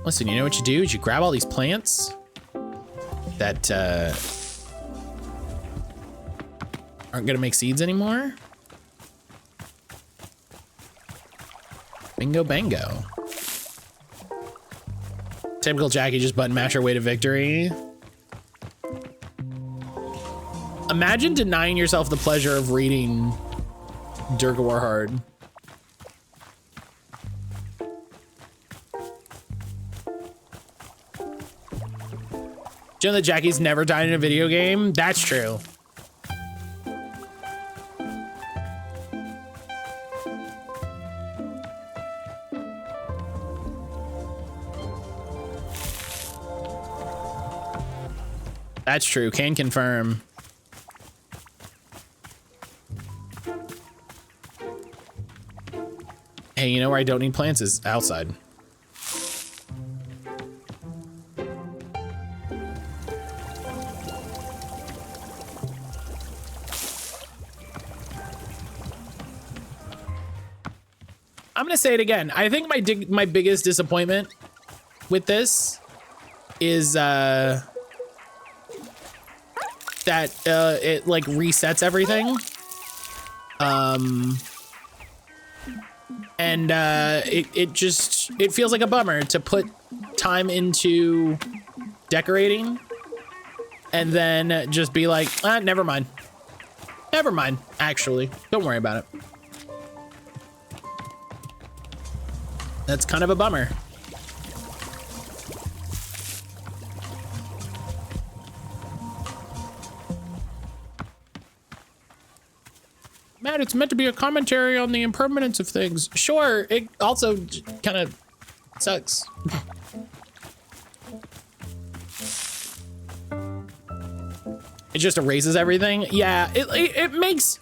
Listen, you know what you do is you grab all these plants that aren't gonna make seeds anymore. Bingo bango. Typical Jackie, just button mash her way to victory. Imagine denying yourself the pleasure of reading Dirk Warhard. Do you know that Jackie's never died in a video game? That's true. That's true, can confirm. Hey, you know where I don't need plants is outside. I'm gonna say it again. I think my biggest disappointment with this is that it like resets everything. And it feels like a bummer to put time into decorating and then just be like, never mind. Never mind, actually. Don't worry about it. That's kind of a bummer. Matt, it's meant to be a commentary on the impermanence of things. Sure, it also kind of sucks. It just erases everything. Yeah, it makes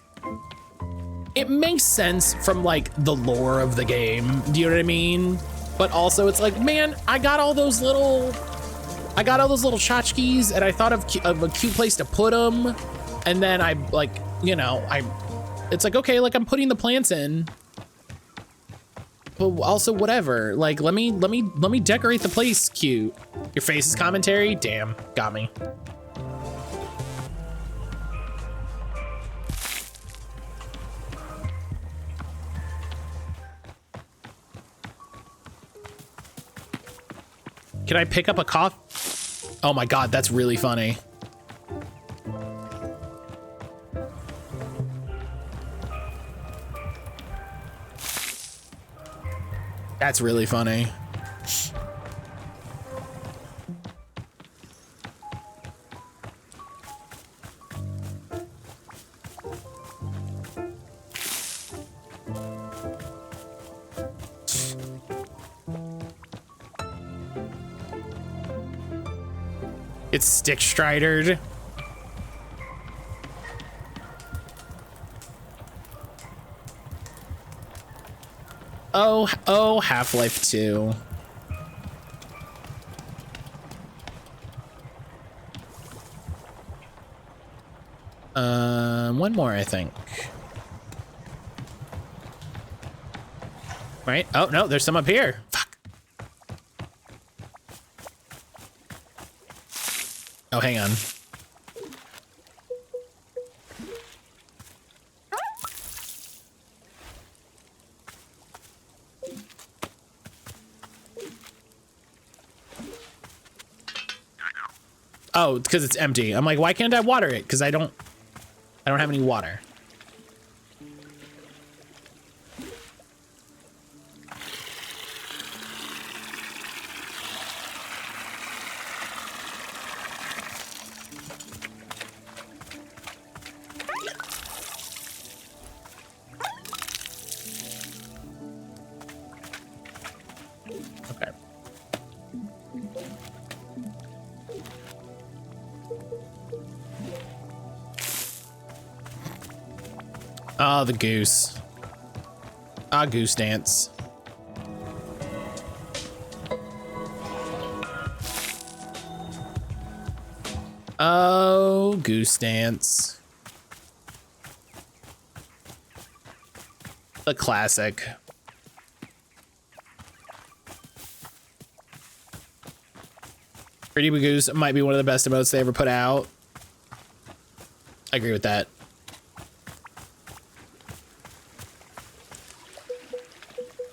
sense from like the lore of the game. Do you know what I mean? But also it's like, man, I got all those little tchotchkes and I thought of a cute place to put them. And then I like, you know, it's like, okay, like I'm putting the plants in, but also whatever. Like, let me decorate the place cute. Your face is commentary? Damn, got me. Can I pick up a cough? Oh my God, that's really funny. That's really funny. It's stick stridered. Oh, Half-Life 2. One more, I think. Right? Oh, no, there's some up here. Fuck. Oh, hang on. Oh, it's because it's empty. I'm like, why can't I water it? Because I don't have any water. Okay. Oh, the goose. Ah, goose dance. Oh, goose dance. The classic. Pretty Goose might be one of the best emotes they ever put out. I agree with that.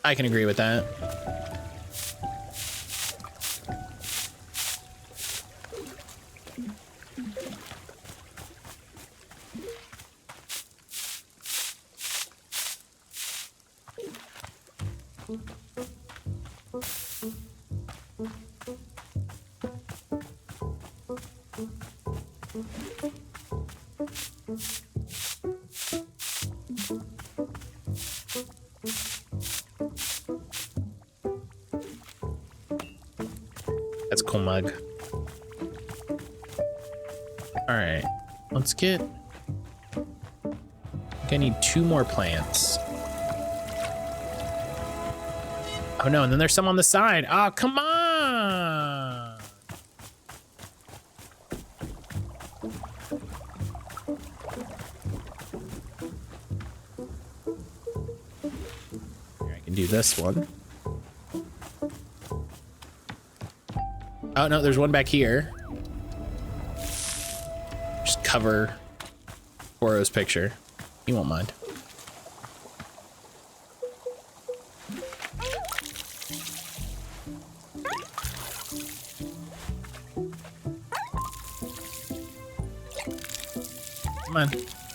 I can agree with that. That's cool, mug. All right, let's get. I need 2 more plants. Oh no, and then there's some on the side. Oh, come on. Here, can do this one. Oh, no, there's one back here. Just cover Boro's picture. He won't mind. Come on,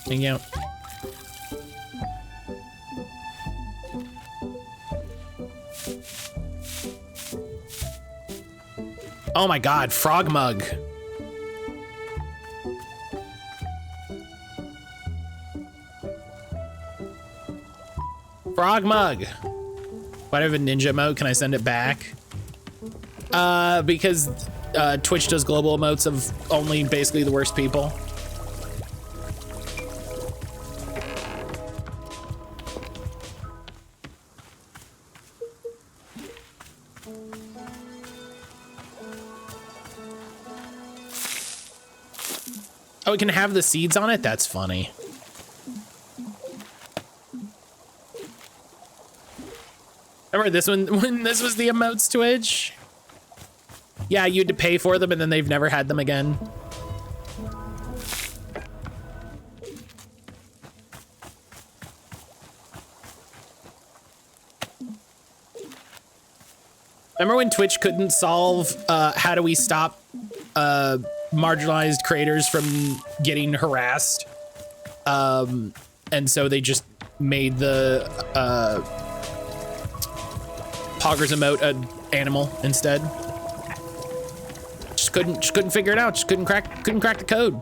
hang out. Oh my God, frog mug. Frog mug. Why do I have a ninja emote? Can I send it back? Because Twitch does global emotes of only basically the worst people. Oh, it can have the seeds on it? That's funny. Remember this one, when this was the emotes Twitch? Yeah, you had to pay for them and then they've never had them again. Remember when Twitch couldn't solve how do we stop marginalized creators from getting harassed? And so they just made the Poggers emote an animal instead. Just couldn't figure it out. Just couldn't crack the code.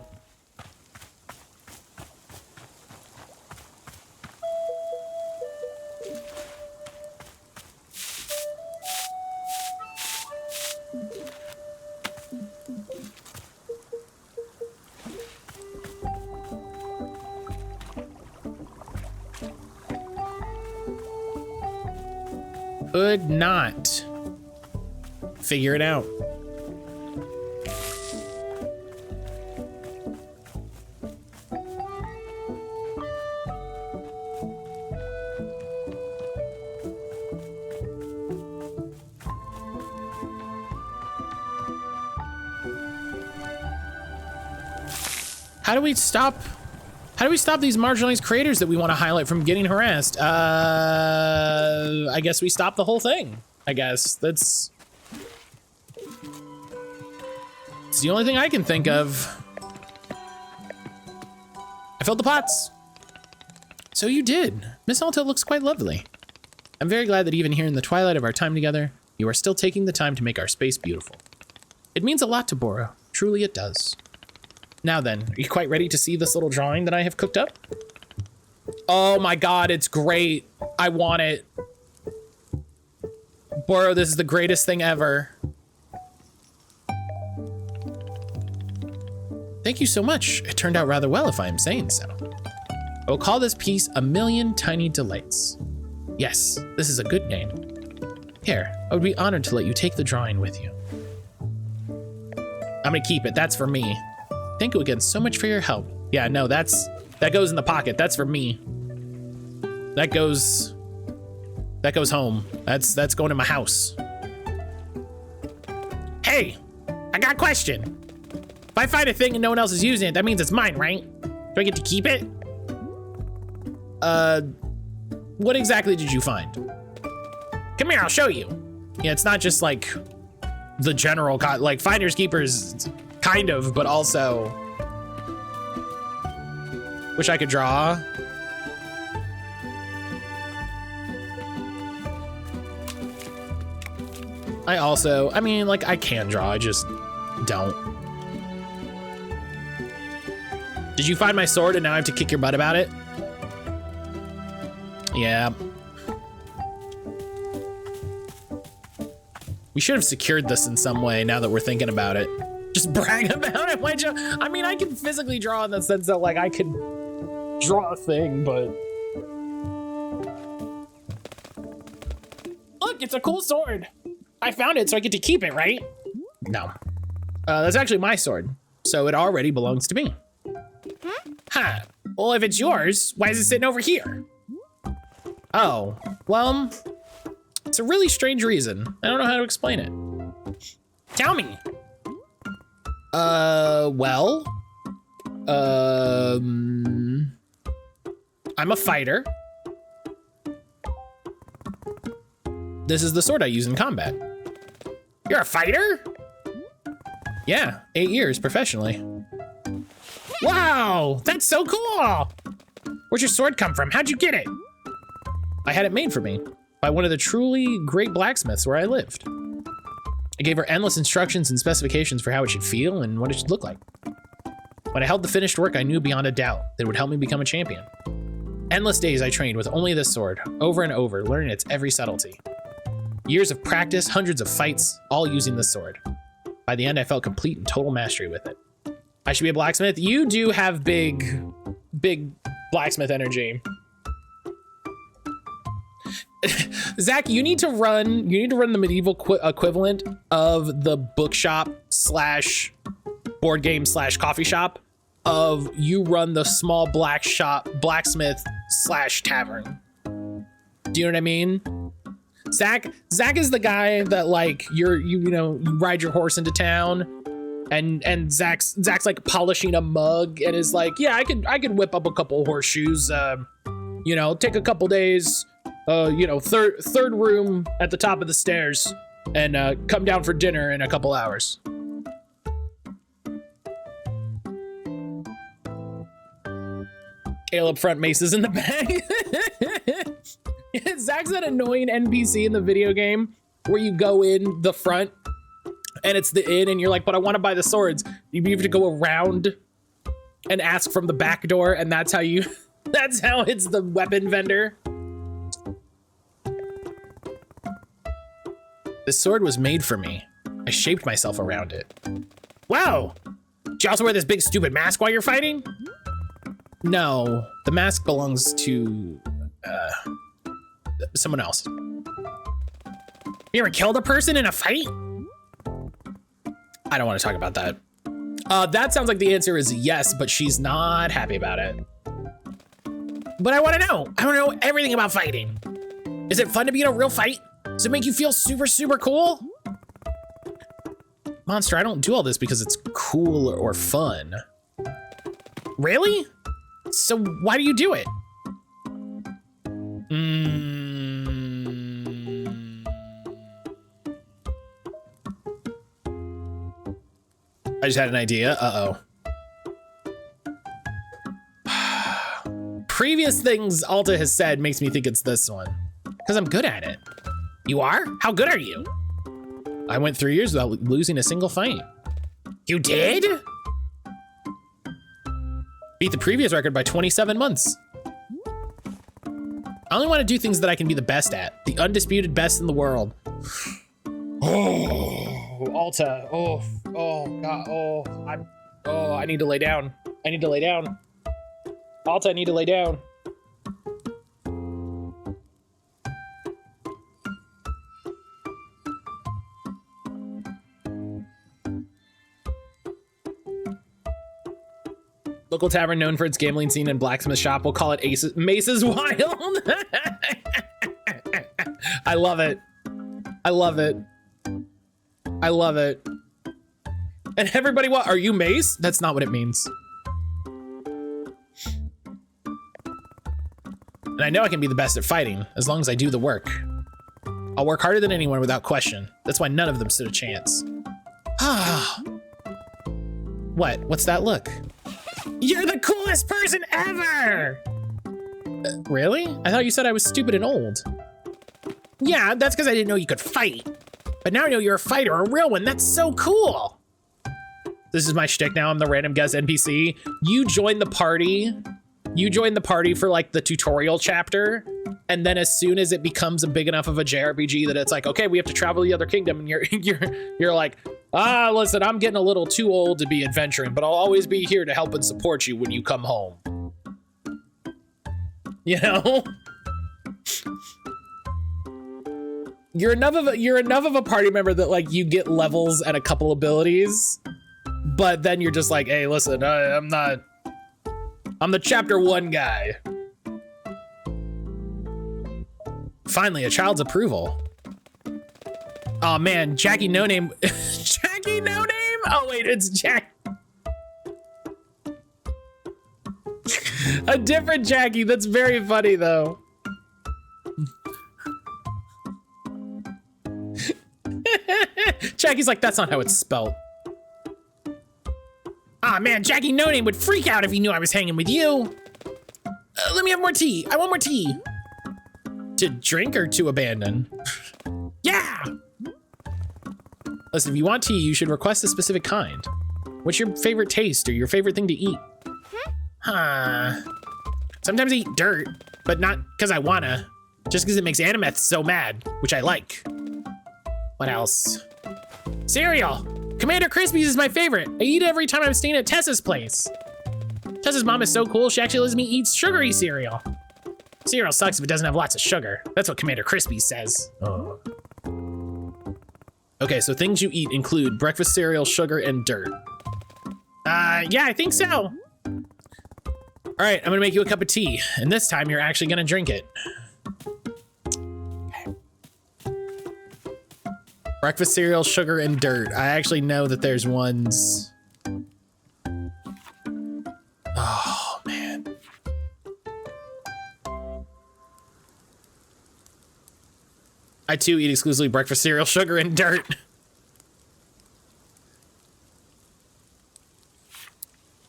Could not figure it out. How do we stop these marginalized creators that we want to highlight from getting harassed? I guess we stop the whole thing. I guess it's the only thing I can think of. I filled the pots. So you did. Miss Alta looks quite lovely. I'm very glad that even here in the twilight of our time together, you are still taking the time to make our space beautiful. It means a lot to Boro. Truly it does. Now then, are you quite ready to see this little drawing that I have cooked up? Oh my God, it's great. I want it. Boro, this is the greatest thing ever. Thank you so much. It turned out rather well, if I am saying so. I will call this piece A Million Tiny Delights. Yes, this is a good name. Here, I would be honored to let you take the drawing with you. I'm gonna keep it. That's for me. Thank you again so much for your help. Yeah, no, that goes in the pocket. That's for me. That goes home. That's going to my house. Hey, I got a question. If I find a thing and no one else is using it, that means it's mine, right? Do I get to keep it? What exactly did you find? Come here, I'll show you. Yeah, it's not just like the general, like finders keepers, kind of, but also wish I could draw. I mean, like, I can draw, I just don't. Did you find my sword and now I have to kick your butt about it? Yeah. We should have secured this in some way now that we're thinking about it. Just brag about it. Why'd you? I mean, I can physically draw in the sense that, like, I could draw a thing, but... Look, it's a cool sword. I found it, so I get to keep it, right? No. That's actually my sword, so it already belongs to me. Huh. Well, if it's yours, why is it sitting over here? Oh, well, It's a really strange reason. I don't know how to explain it. Tell me. Well, I'm a fighter. This is the sword I use in combat. You're a fighter? Yeah, 8 years professionally. Wow, that's so cool. Where'd your sword come from? How'd you get it? I had it made for me by one of the truly great blacksmiths where I lived. I gave her endless instructions and specifications for how it should feel and what it should look like. When I held the finished work, I knew beyond a doubt that it would help me become a champion. Endless days I trained with only this sword, over and over, learning its every subtlety. Years of practice, hundreds of fights, all using this sword. By the end, I felt complete and total mastery with it. I should be a blacksmith. You do have big blacksmith energy. Zach, you need to run the medieval equivalent of the bookshop slash board game slash coffee shop of you run the small blacksmith slash tavern. Do you know what I mean? Zach is the guy that like you ride your horse into town and Zach's like polishing a mug and is like, yeah, I could whip up a couple horseshoes, take a couple days, third room at the top of the stairs and come down for dinner in a couple hours. Ale up front, maces in the back. Zach's that annoying NPC in the video game where you go in the front and it's the inn and you're like, but I want to buy the swords. You have to go around and ask from the back door, and that's how it's the weapon vendor. This sword was made for me. I shaped myself around it. Wow! Did you also wear this big stupid mask while you're fighting? No, the mask belongs to someone else. You ever killed a person in a fight? I don't want to talk about that. That sounds like the answer is yes, but she's not happy about it. But I want to know. I want to know everything about fighting. Is it fun to be in a real fight? Does it make you feel super, super cool? Monster, I don't do all this because it's cool or fun. Really? So why do you do it? I just had an idea. Previous things Alta has said makes me think it's this one. Because I'm good at it. You are? How good are you? I went 3 years without losing a single fight. You did? Beat the previous record by 27 months. I only want to do things that I can be the best at. The undisputed best in the world. Oh, Alta. Oh, God. I need to lay down. Alta, I need to lay down. Local tavern known for its gambling scene and blacksmith shop. We'll call it Mace's Wild. I love it. And everybody, what? Are you Mace? That's not what it means. And I know I can be the best at fighting as long as I do the work. I'll work harder than anyone without question. That's why none of them stood a chance. What? What's that look? You're the coolest person ever! Really? I thought you said I was stupid and old. Yeah, that's because I didn't know you could fight. But now I know you're a fighter, a real one. That's so cool. This is my shtick now. I'm the random guest NPC. You join the party. For like the tutorial chapter. And then as soon as it becomes a big enough of a JRPG that it's like, okay, we have to travel to the other kingdom. And you're like, listen, I'm getting a little too old to be adventuring, but I'll always be here to help and support you when you come home. You know? You're enough of a party member that like you get levels and a couple abilities, but then you're just like, hey, listen, I'm the chapter 1 guy. Finally, a child's approval. Oh man, Jackie No Name. Jackie No Name? Oh wait, it's Jack. A different Jackie. That's very funny though. Jackie's like, that's not how it's spelled. Ah man, Jackie No Name would freak out if he knew I was hanging with you. Let me have more tea. I want more tea. To drink or to abandon? Yeah! Listen, if you want tea, you should request a specific kind. What's your favorite taste or your favorite thing to eat? Huh. Sometimes I eat dirt, but not because I wanna. Just because it makes Animeth so mad, which I like. What else? Cereal! Commander Crispies is my favorite. I eat it every time I'm staying at Tessa's place. Tessa's mom is so cool, she actually lets me eat sugary cereal. Cereal sucks if it doesn't have lots of sugar. That's what Commander Crispies says. Oh. Okay, so things you eat include breakfast cereal, sugar, and dirt. Yeah, I think so. All right, I'm gonna make you a cup of tea, and this time you're actually gonna drink it. Okay. Breakfast cereal, sugar, and dirt. I actually know that there's ones. Oh, man. I too eat exclusively breakfast cereal, sugar, and dirt.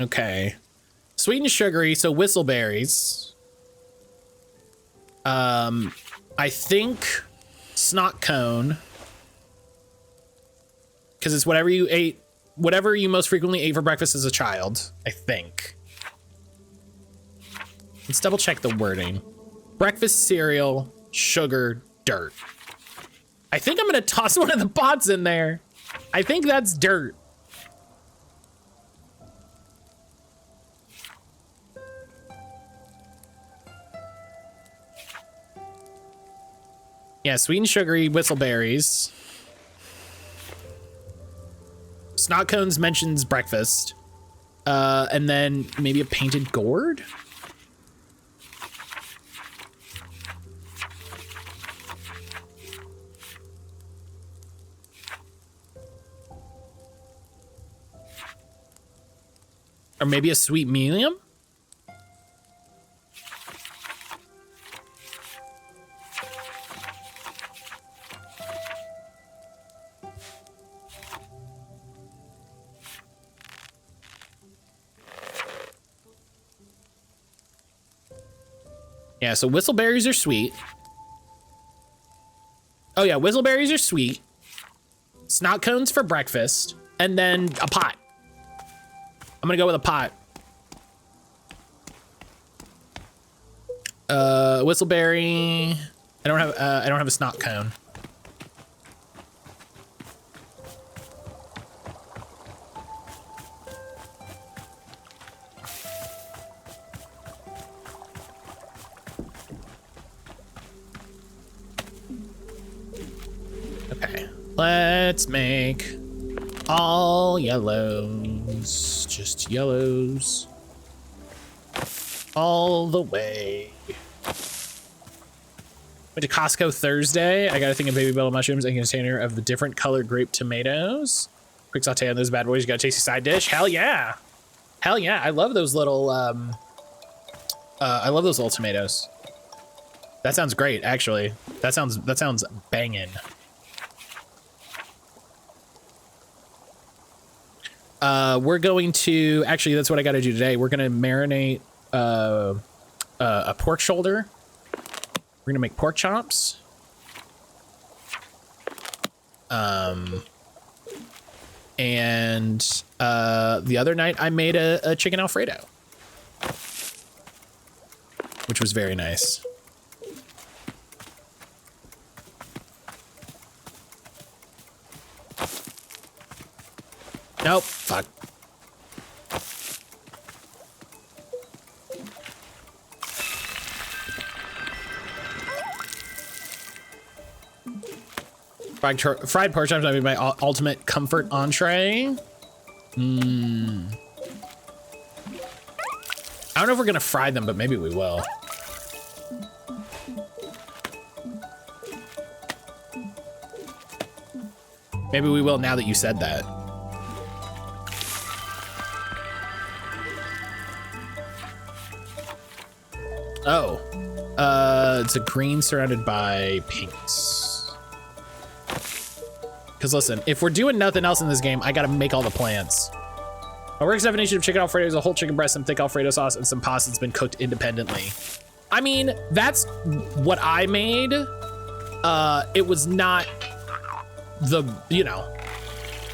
Okay. Sweet and sugary, so whistleberries. I think snot cone. Because it's whatever you ate, whatever you most frequently ate for breakfast as a child, I think. Let's double check the wording. Breakfast cereal, sugar, dirt. I think I'm gonna toss one of the pots in there. I think that's dirt. Yeah, sweet and sugary whistleberries. Snot cones mentions breakfast. And then maybe a painted gourd? Or maybe a sweet medium? Yeah, so whistleberries are sweet. Oh yeah, whistleberries are sweet. Snot cones for breakfast. And then a pot. I'm gonna go with a pot. Whistleberry. I don't have a snot cone. Okay, let's make all yellows, just yellows, all the way. Went to Costco Thursday. I got a thing of baby bell mushrooms and a container of the different colored grape tomatoes. Quick saute on those bad boys. You got a tasty side dish. Hell yeah. Hell yeah. I love those little, tomatoes. That sounds great, actually. That sounds banging. We're going to, actually, that's what I got to do today. We're going to marinate a pork shoulder. We're going to make pork chops. And the other night I made a chicken Alfredo, which was very nice. Nope, fuck. Fried pork chops might be my ultimate comfort entree. I don't know if we're gonna fry them, but maybe we will. Maybe we will now that you said that. Oh, it's a green surrounded by pinks. Because listen, if we're doing nothing else in this game, I gotta make all the plants. My work's definition of chicken Alfredo is a whole chicken breast, some thick Alfredo sauce, and some pasta that's been cooked independently. I mean, that's what I made. It was not the, you know,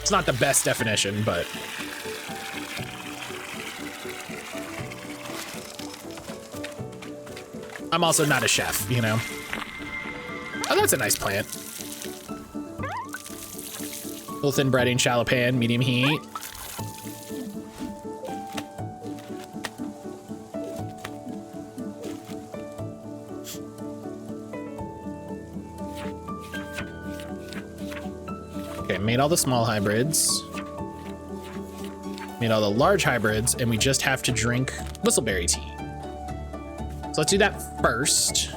it's not the best definition, but. I'm also not a chef, you know? Oh, that's a nice plant. Little thin breading, shallow pan, medium heat. Okay, made all the small hybrids. Made all the large hybrids, and we just have to drink whistleberry tea. So let's do that first.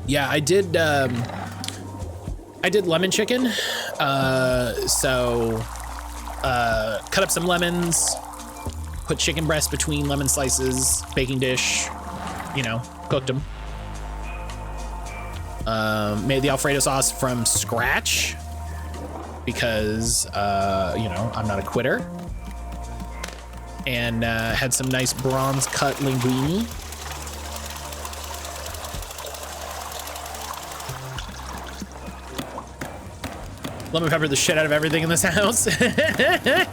Yeah, I did lemon chicken. So cut up some lemons, put chicken breast between lemon slices, baking dish, you know, cooked them. Made the Alfredo sauce from scratch because, you know, I'm not a quitter. And had some nice bronze cut linguine. Lemon pepper the shit out of everything in this house. I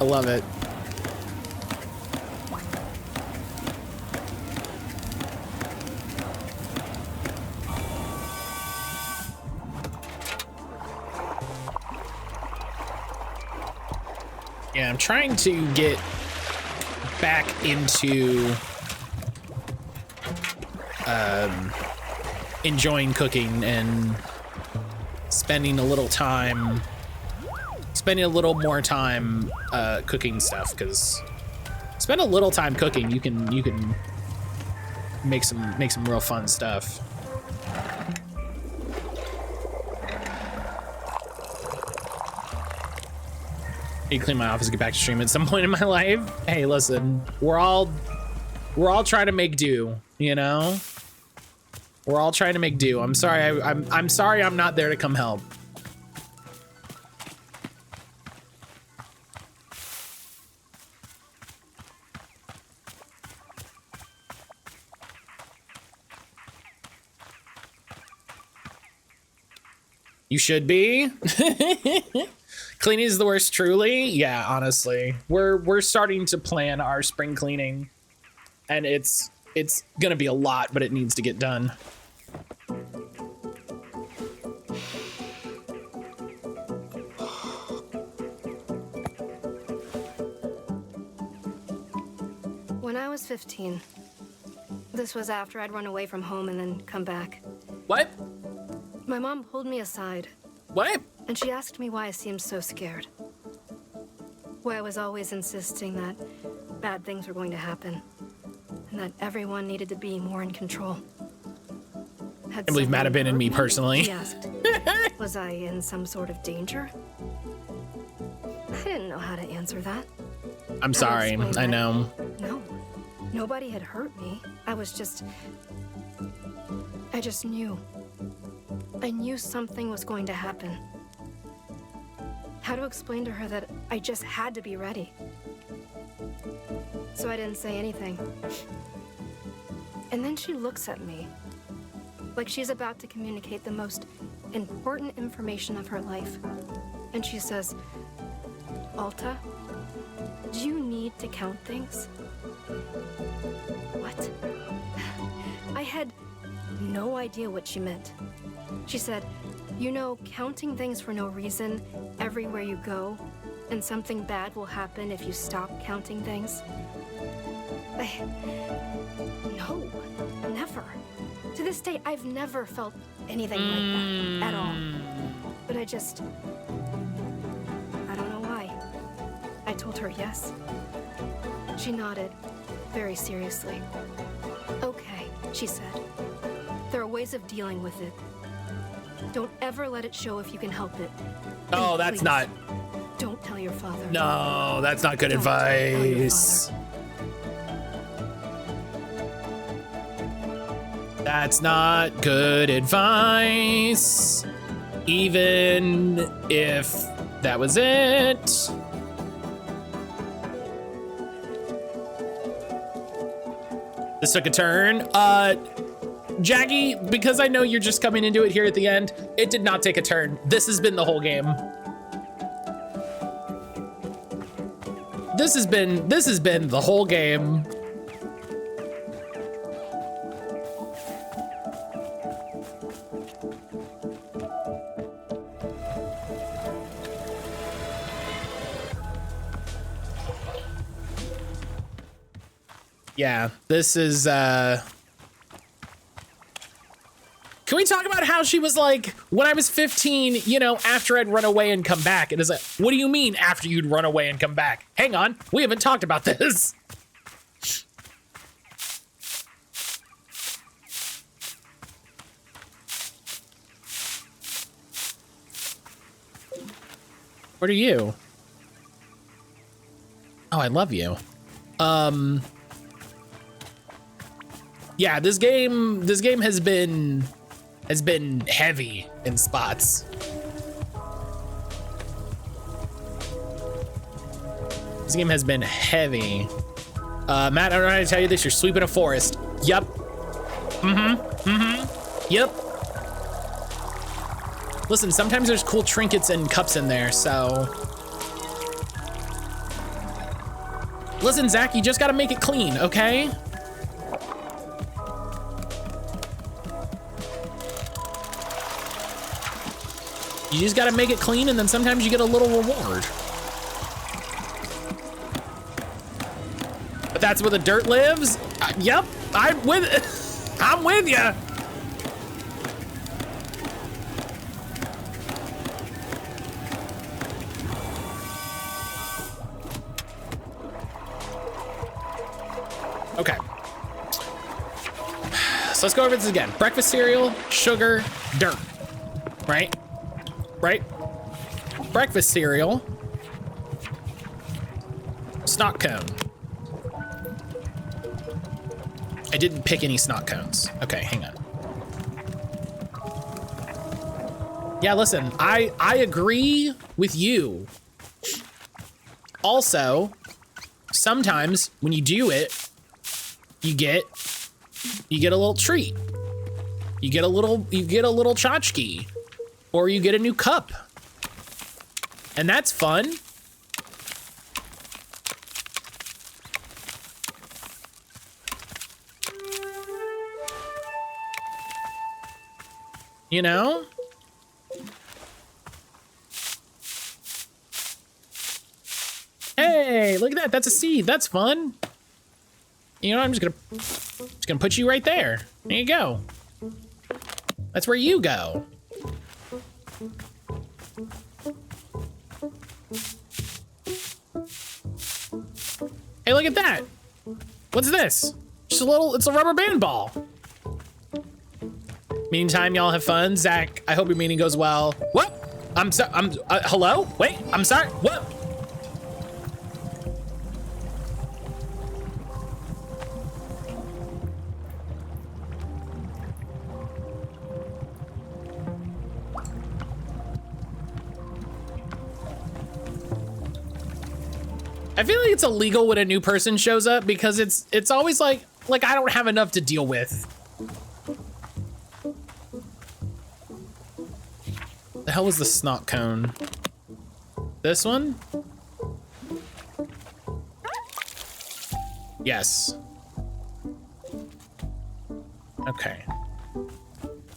love it. Yeah, I'm trying to get back into enjoying cooking and spending a little more time cooking stuff, because spend a little time cooking, you can make some real fun stuff. Need to clean my office and get back to stream at some point in my life. Hey, listen, we're all trying to make do, you know? We're all trying to make do. I'm sorry, I'm sorry I'm not there to come help. You should be. Cleaning is the worst, truly. Yeah, honestly, we're starting to plan our spring cleaning, and it's gonna be a lot, but it needs to get done. When I was 15, this was after I'd run away from home and then come back. What? My mom pulled me aside. What? And she asked me why I seemed so scared. Why I was always insisting that bad things were going to happen. And that everyone needed to be more in control. I believe Matt abandoned me personally. She asked, was I in some sort of danger? I didn't know how to answer that. I'm sorry, I know. No, nobody had hurt me. I just knew. I knew something was going to happen. How to explain to her that I just had to be ready. So I didn't say anything. And then she looks at me, like she's about to communicate the most important information of her life. And she says, Alta, do you need to count things? What? I had no idea what she meant. She said, you know, counting things for no reason everywhere you go, and something bad will happen if you stop counting things. No, never. To this day, I've never felt anything like that at all. But I don't know why. I told her yes. She nodded very seriously. Okay, she said. There are ways of dealing with it. Don't ever let it show if you can help it. Oh, And that's please, not. Don't tell your father. No, that's not good Don't tell your advice. That's not good advice. Even if that was it. This took a turn. Jackie, because I know you're just coming into it here at the end, it did not take a turn. This has been the whole game. This has been the whole game. Yeah, this is, Can we talk about how she was like, when I was 15, you know, after I'd run away and come back? And it's like, what do you mean after you'd run away and come back? Hang on, we haven't talked about this. What are you? Oh, I love you. Yeah, this game has been heavy in spots. This game has been heavy. Matt, I don't know how to tell you this. You're sweeping a forest. Yep. Yep. Listen, sometimes there's cool trinkets and cups in there, so. Listen, Zach, you just gotta make it clean, okay? You just gotta make it clean, and then sometimes you get a little reward. But that's where the dirt lives? Yep, I'm with ya. Okay. So let's go over this again. Breakfast cereal, sugar, dirt, right? Right? Breakfast cereal, snot cone. I didn't pick any snot cones. Okay, hang on. Yeah, listen, I agree with you. Also, sometimes when you do it, you get a little treat. You get a little tchotchke. Or you get a new cup. And that's fun. You know? Hey, look at that. That's a seed. That's fun. You know, I'm just gonna put you right there. There you go. That's where you go. Hey, look at that. What's this? Just it's a rubber band ball. Meantime, y'all have fun. Zach, I hope your meeting goes well. What? Hello? Wait, I'm sorry, what? I feel like it's illegal when a new person shows up because it's always like I don't have enough to deal with. The hell was the snot cone? This one? Yes. Okay.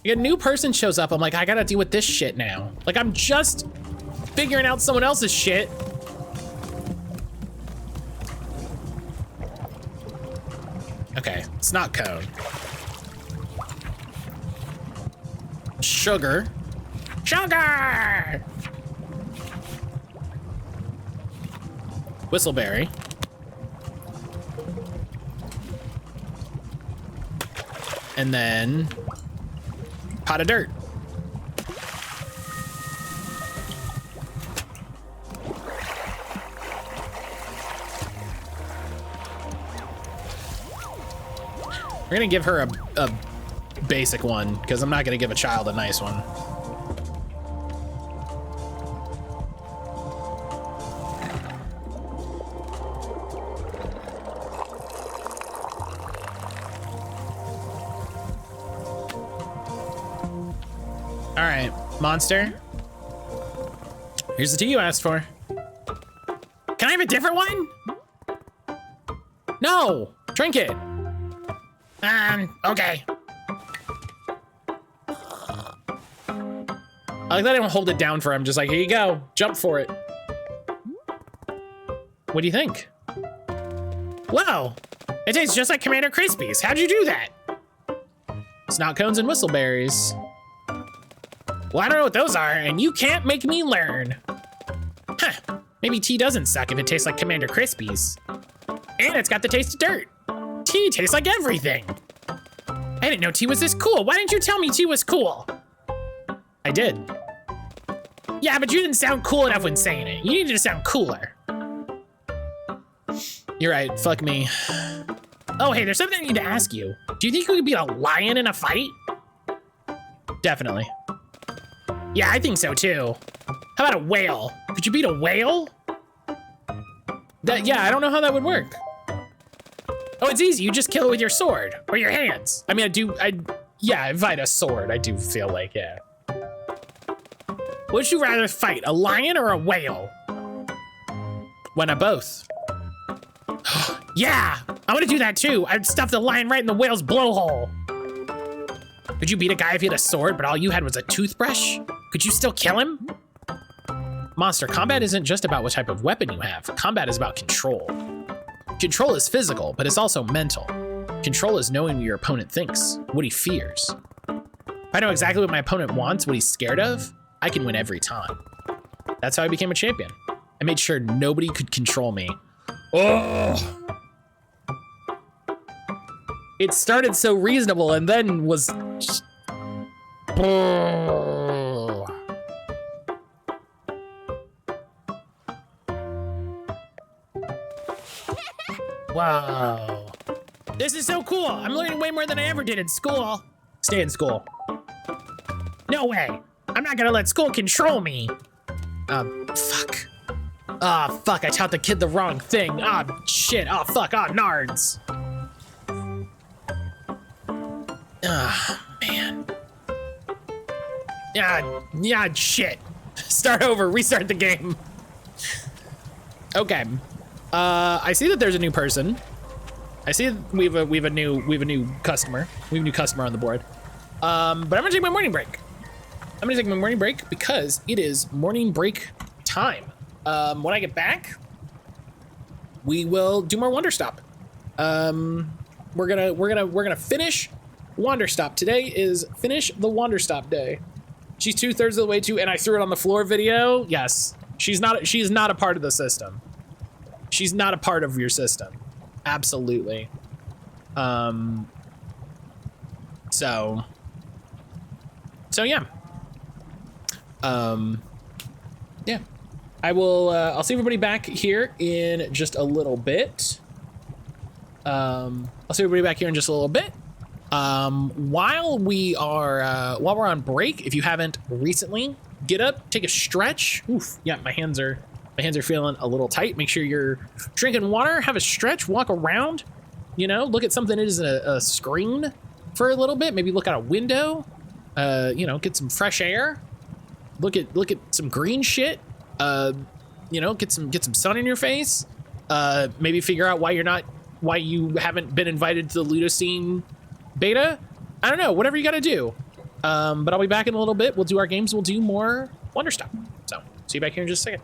A new person shows up, I'm like, I gotta deal with this shit now. Like, I'm just figuring out someone else's shit. Okay, snot cone. Sugar. Sugar! Whistleberry. And then pot of dirt. We're gonna give her a basic one, because I'm not gonna give a child a nice one. All right, monster. Here's the tea you asked for. Can I have a different one? No, drink it. Okay. I like that I don't hold it down for him, just like, here you go, jump for it. What do you think? Wow, it tastes just like Commander Crispies. How'd you do that? Snot cones and whistleberries. Well, I don't know what those are, and you can't make me learn. Huh, maybe tea doesn't suck if it tastes like Commander Crispies. And it's got the taste of dirt. Tea tastes like everything. I didn't know tea was this cool. Why didn't you tell me tea was cool? I did. Yeah, but you didn't sound cool enough when saying it. You needed to sound cooler. You're right, fuck me. Oh, hey, there's something I need to ask you. Do you think you could beat a lion in a fight? Definitely. Yeah, I think so too. How about a whale? Could you beat a whale? Yeah, I don't know how that would work. Oh, it's easy. You just kill it with your sword or your hands. I mean, yeah, if I had a sword, I do feel like, yeah. Would you rather fight, a lion or a whale? Why not both? Yeah, I want to do that too. I'd stuff the lion right in the whale's blowhole. Could you beat a guy if he had a sword, but all you had was a toothbrush? Could you still kill him? Monster, combat isn't just about what type of weapon you have. Combat is about control. Control is physical, but it's also mental. Control is knowing what your opponent thinks, what he fears. If I know exactly what my opponent wants, what he's scared of, I can win every time. That's how I became a champion. I made sure nobody could control me. Oh! It started so reasonable and then was... Oh. Wow. This is so cool. I'm learning way more than I ever did in school. Stay in school. No way. I'm not gonna let school control me. Fuck. Fuck, I taught the kid the wrong thing. Shit. Fuck. Nards. Man. Yeah, shit. Start over, restart the game. Okay. I see that there's a new person. I see that we have a new customer. We have a new customer on the board. But I'm gonna take my morning break. I'm gonna take my morning break because it is morning break time. When I get back, we will do more Wanderstop. We're gonna finish Wanderstop. Today is finish the Wanderstop day. She's 2/3 of the way to, and I threw it on the floor video. Yes, she's not a part of the system. She's not a part of your system. Absolutely. So yeah. Yeah. I'll see everybody back here in just a little bit. While we're on break, if you haven't recently, get up, take a stretch. Oof, yeah, my hands are feeling a little tight. Make sure you're drinking water, have a stretch, walk around, look at something that isn't a screen for a little bit. Maybe look out a window, get some fresh air, look at some green shit, get some sun in your face, maybe figure out why you haven't been invited to the Ludocene beta. I don't know, whatever you gotta do. But I'll be back in a little bit. We'll do our games. We'll do more Wanderstop. So see you back here in just a second.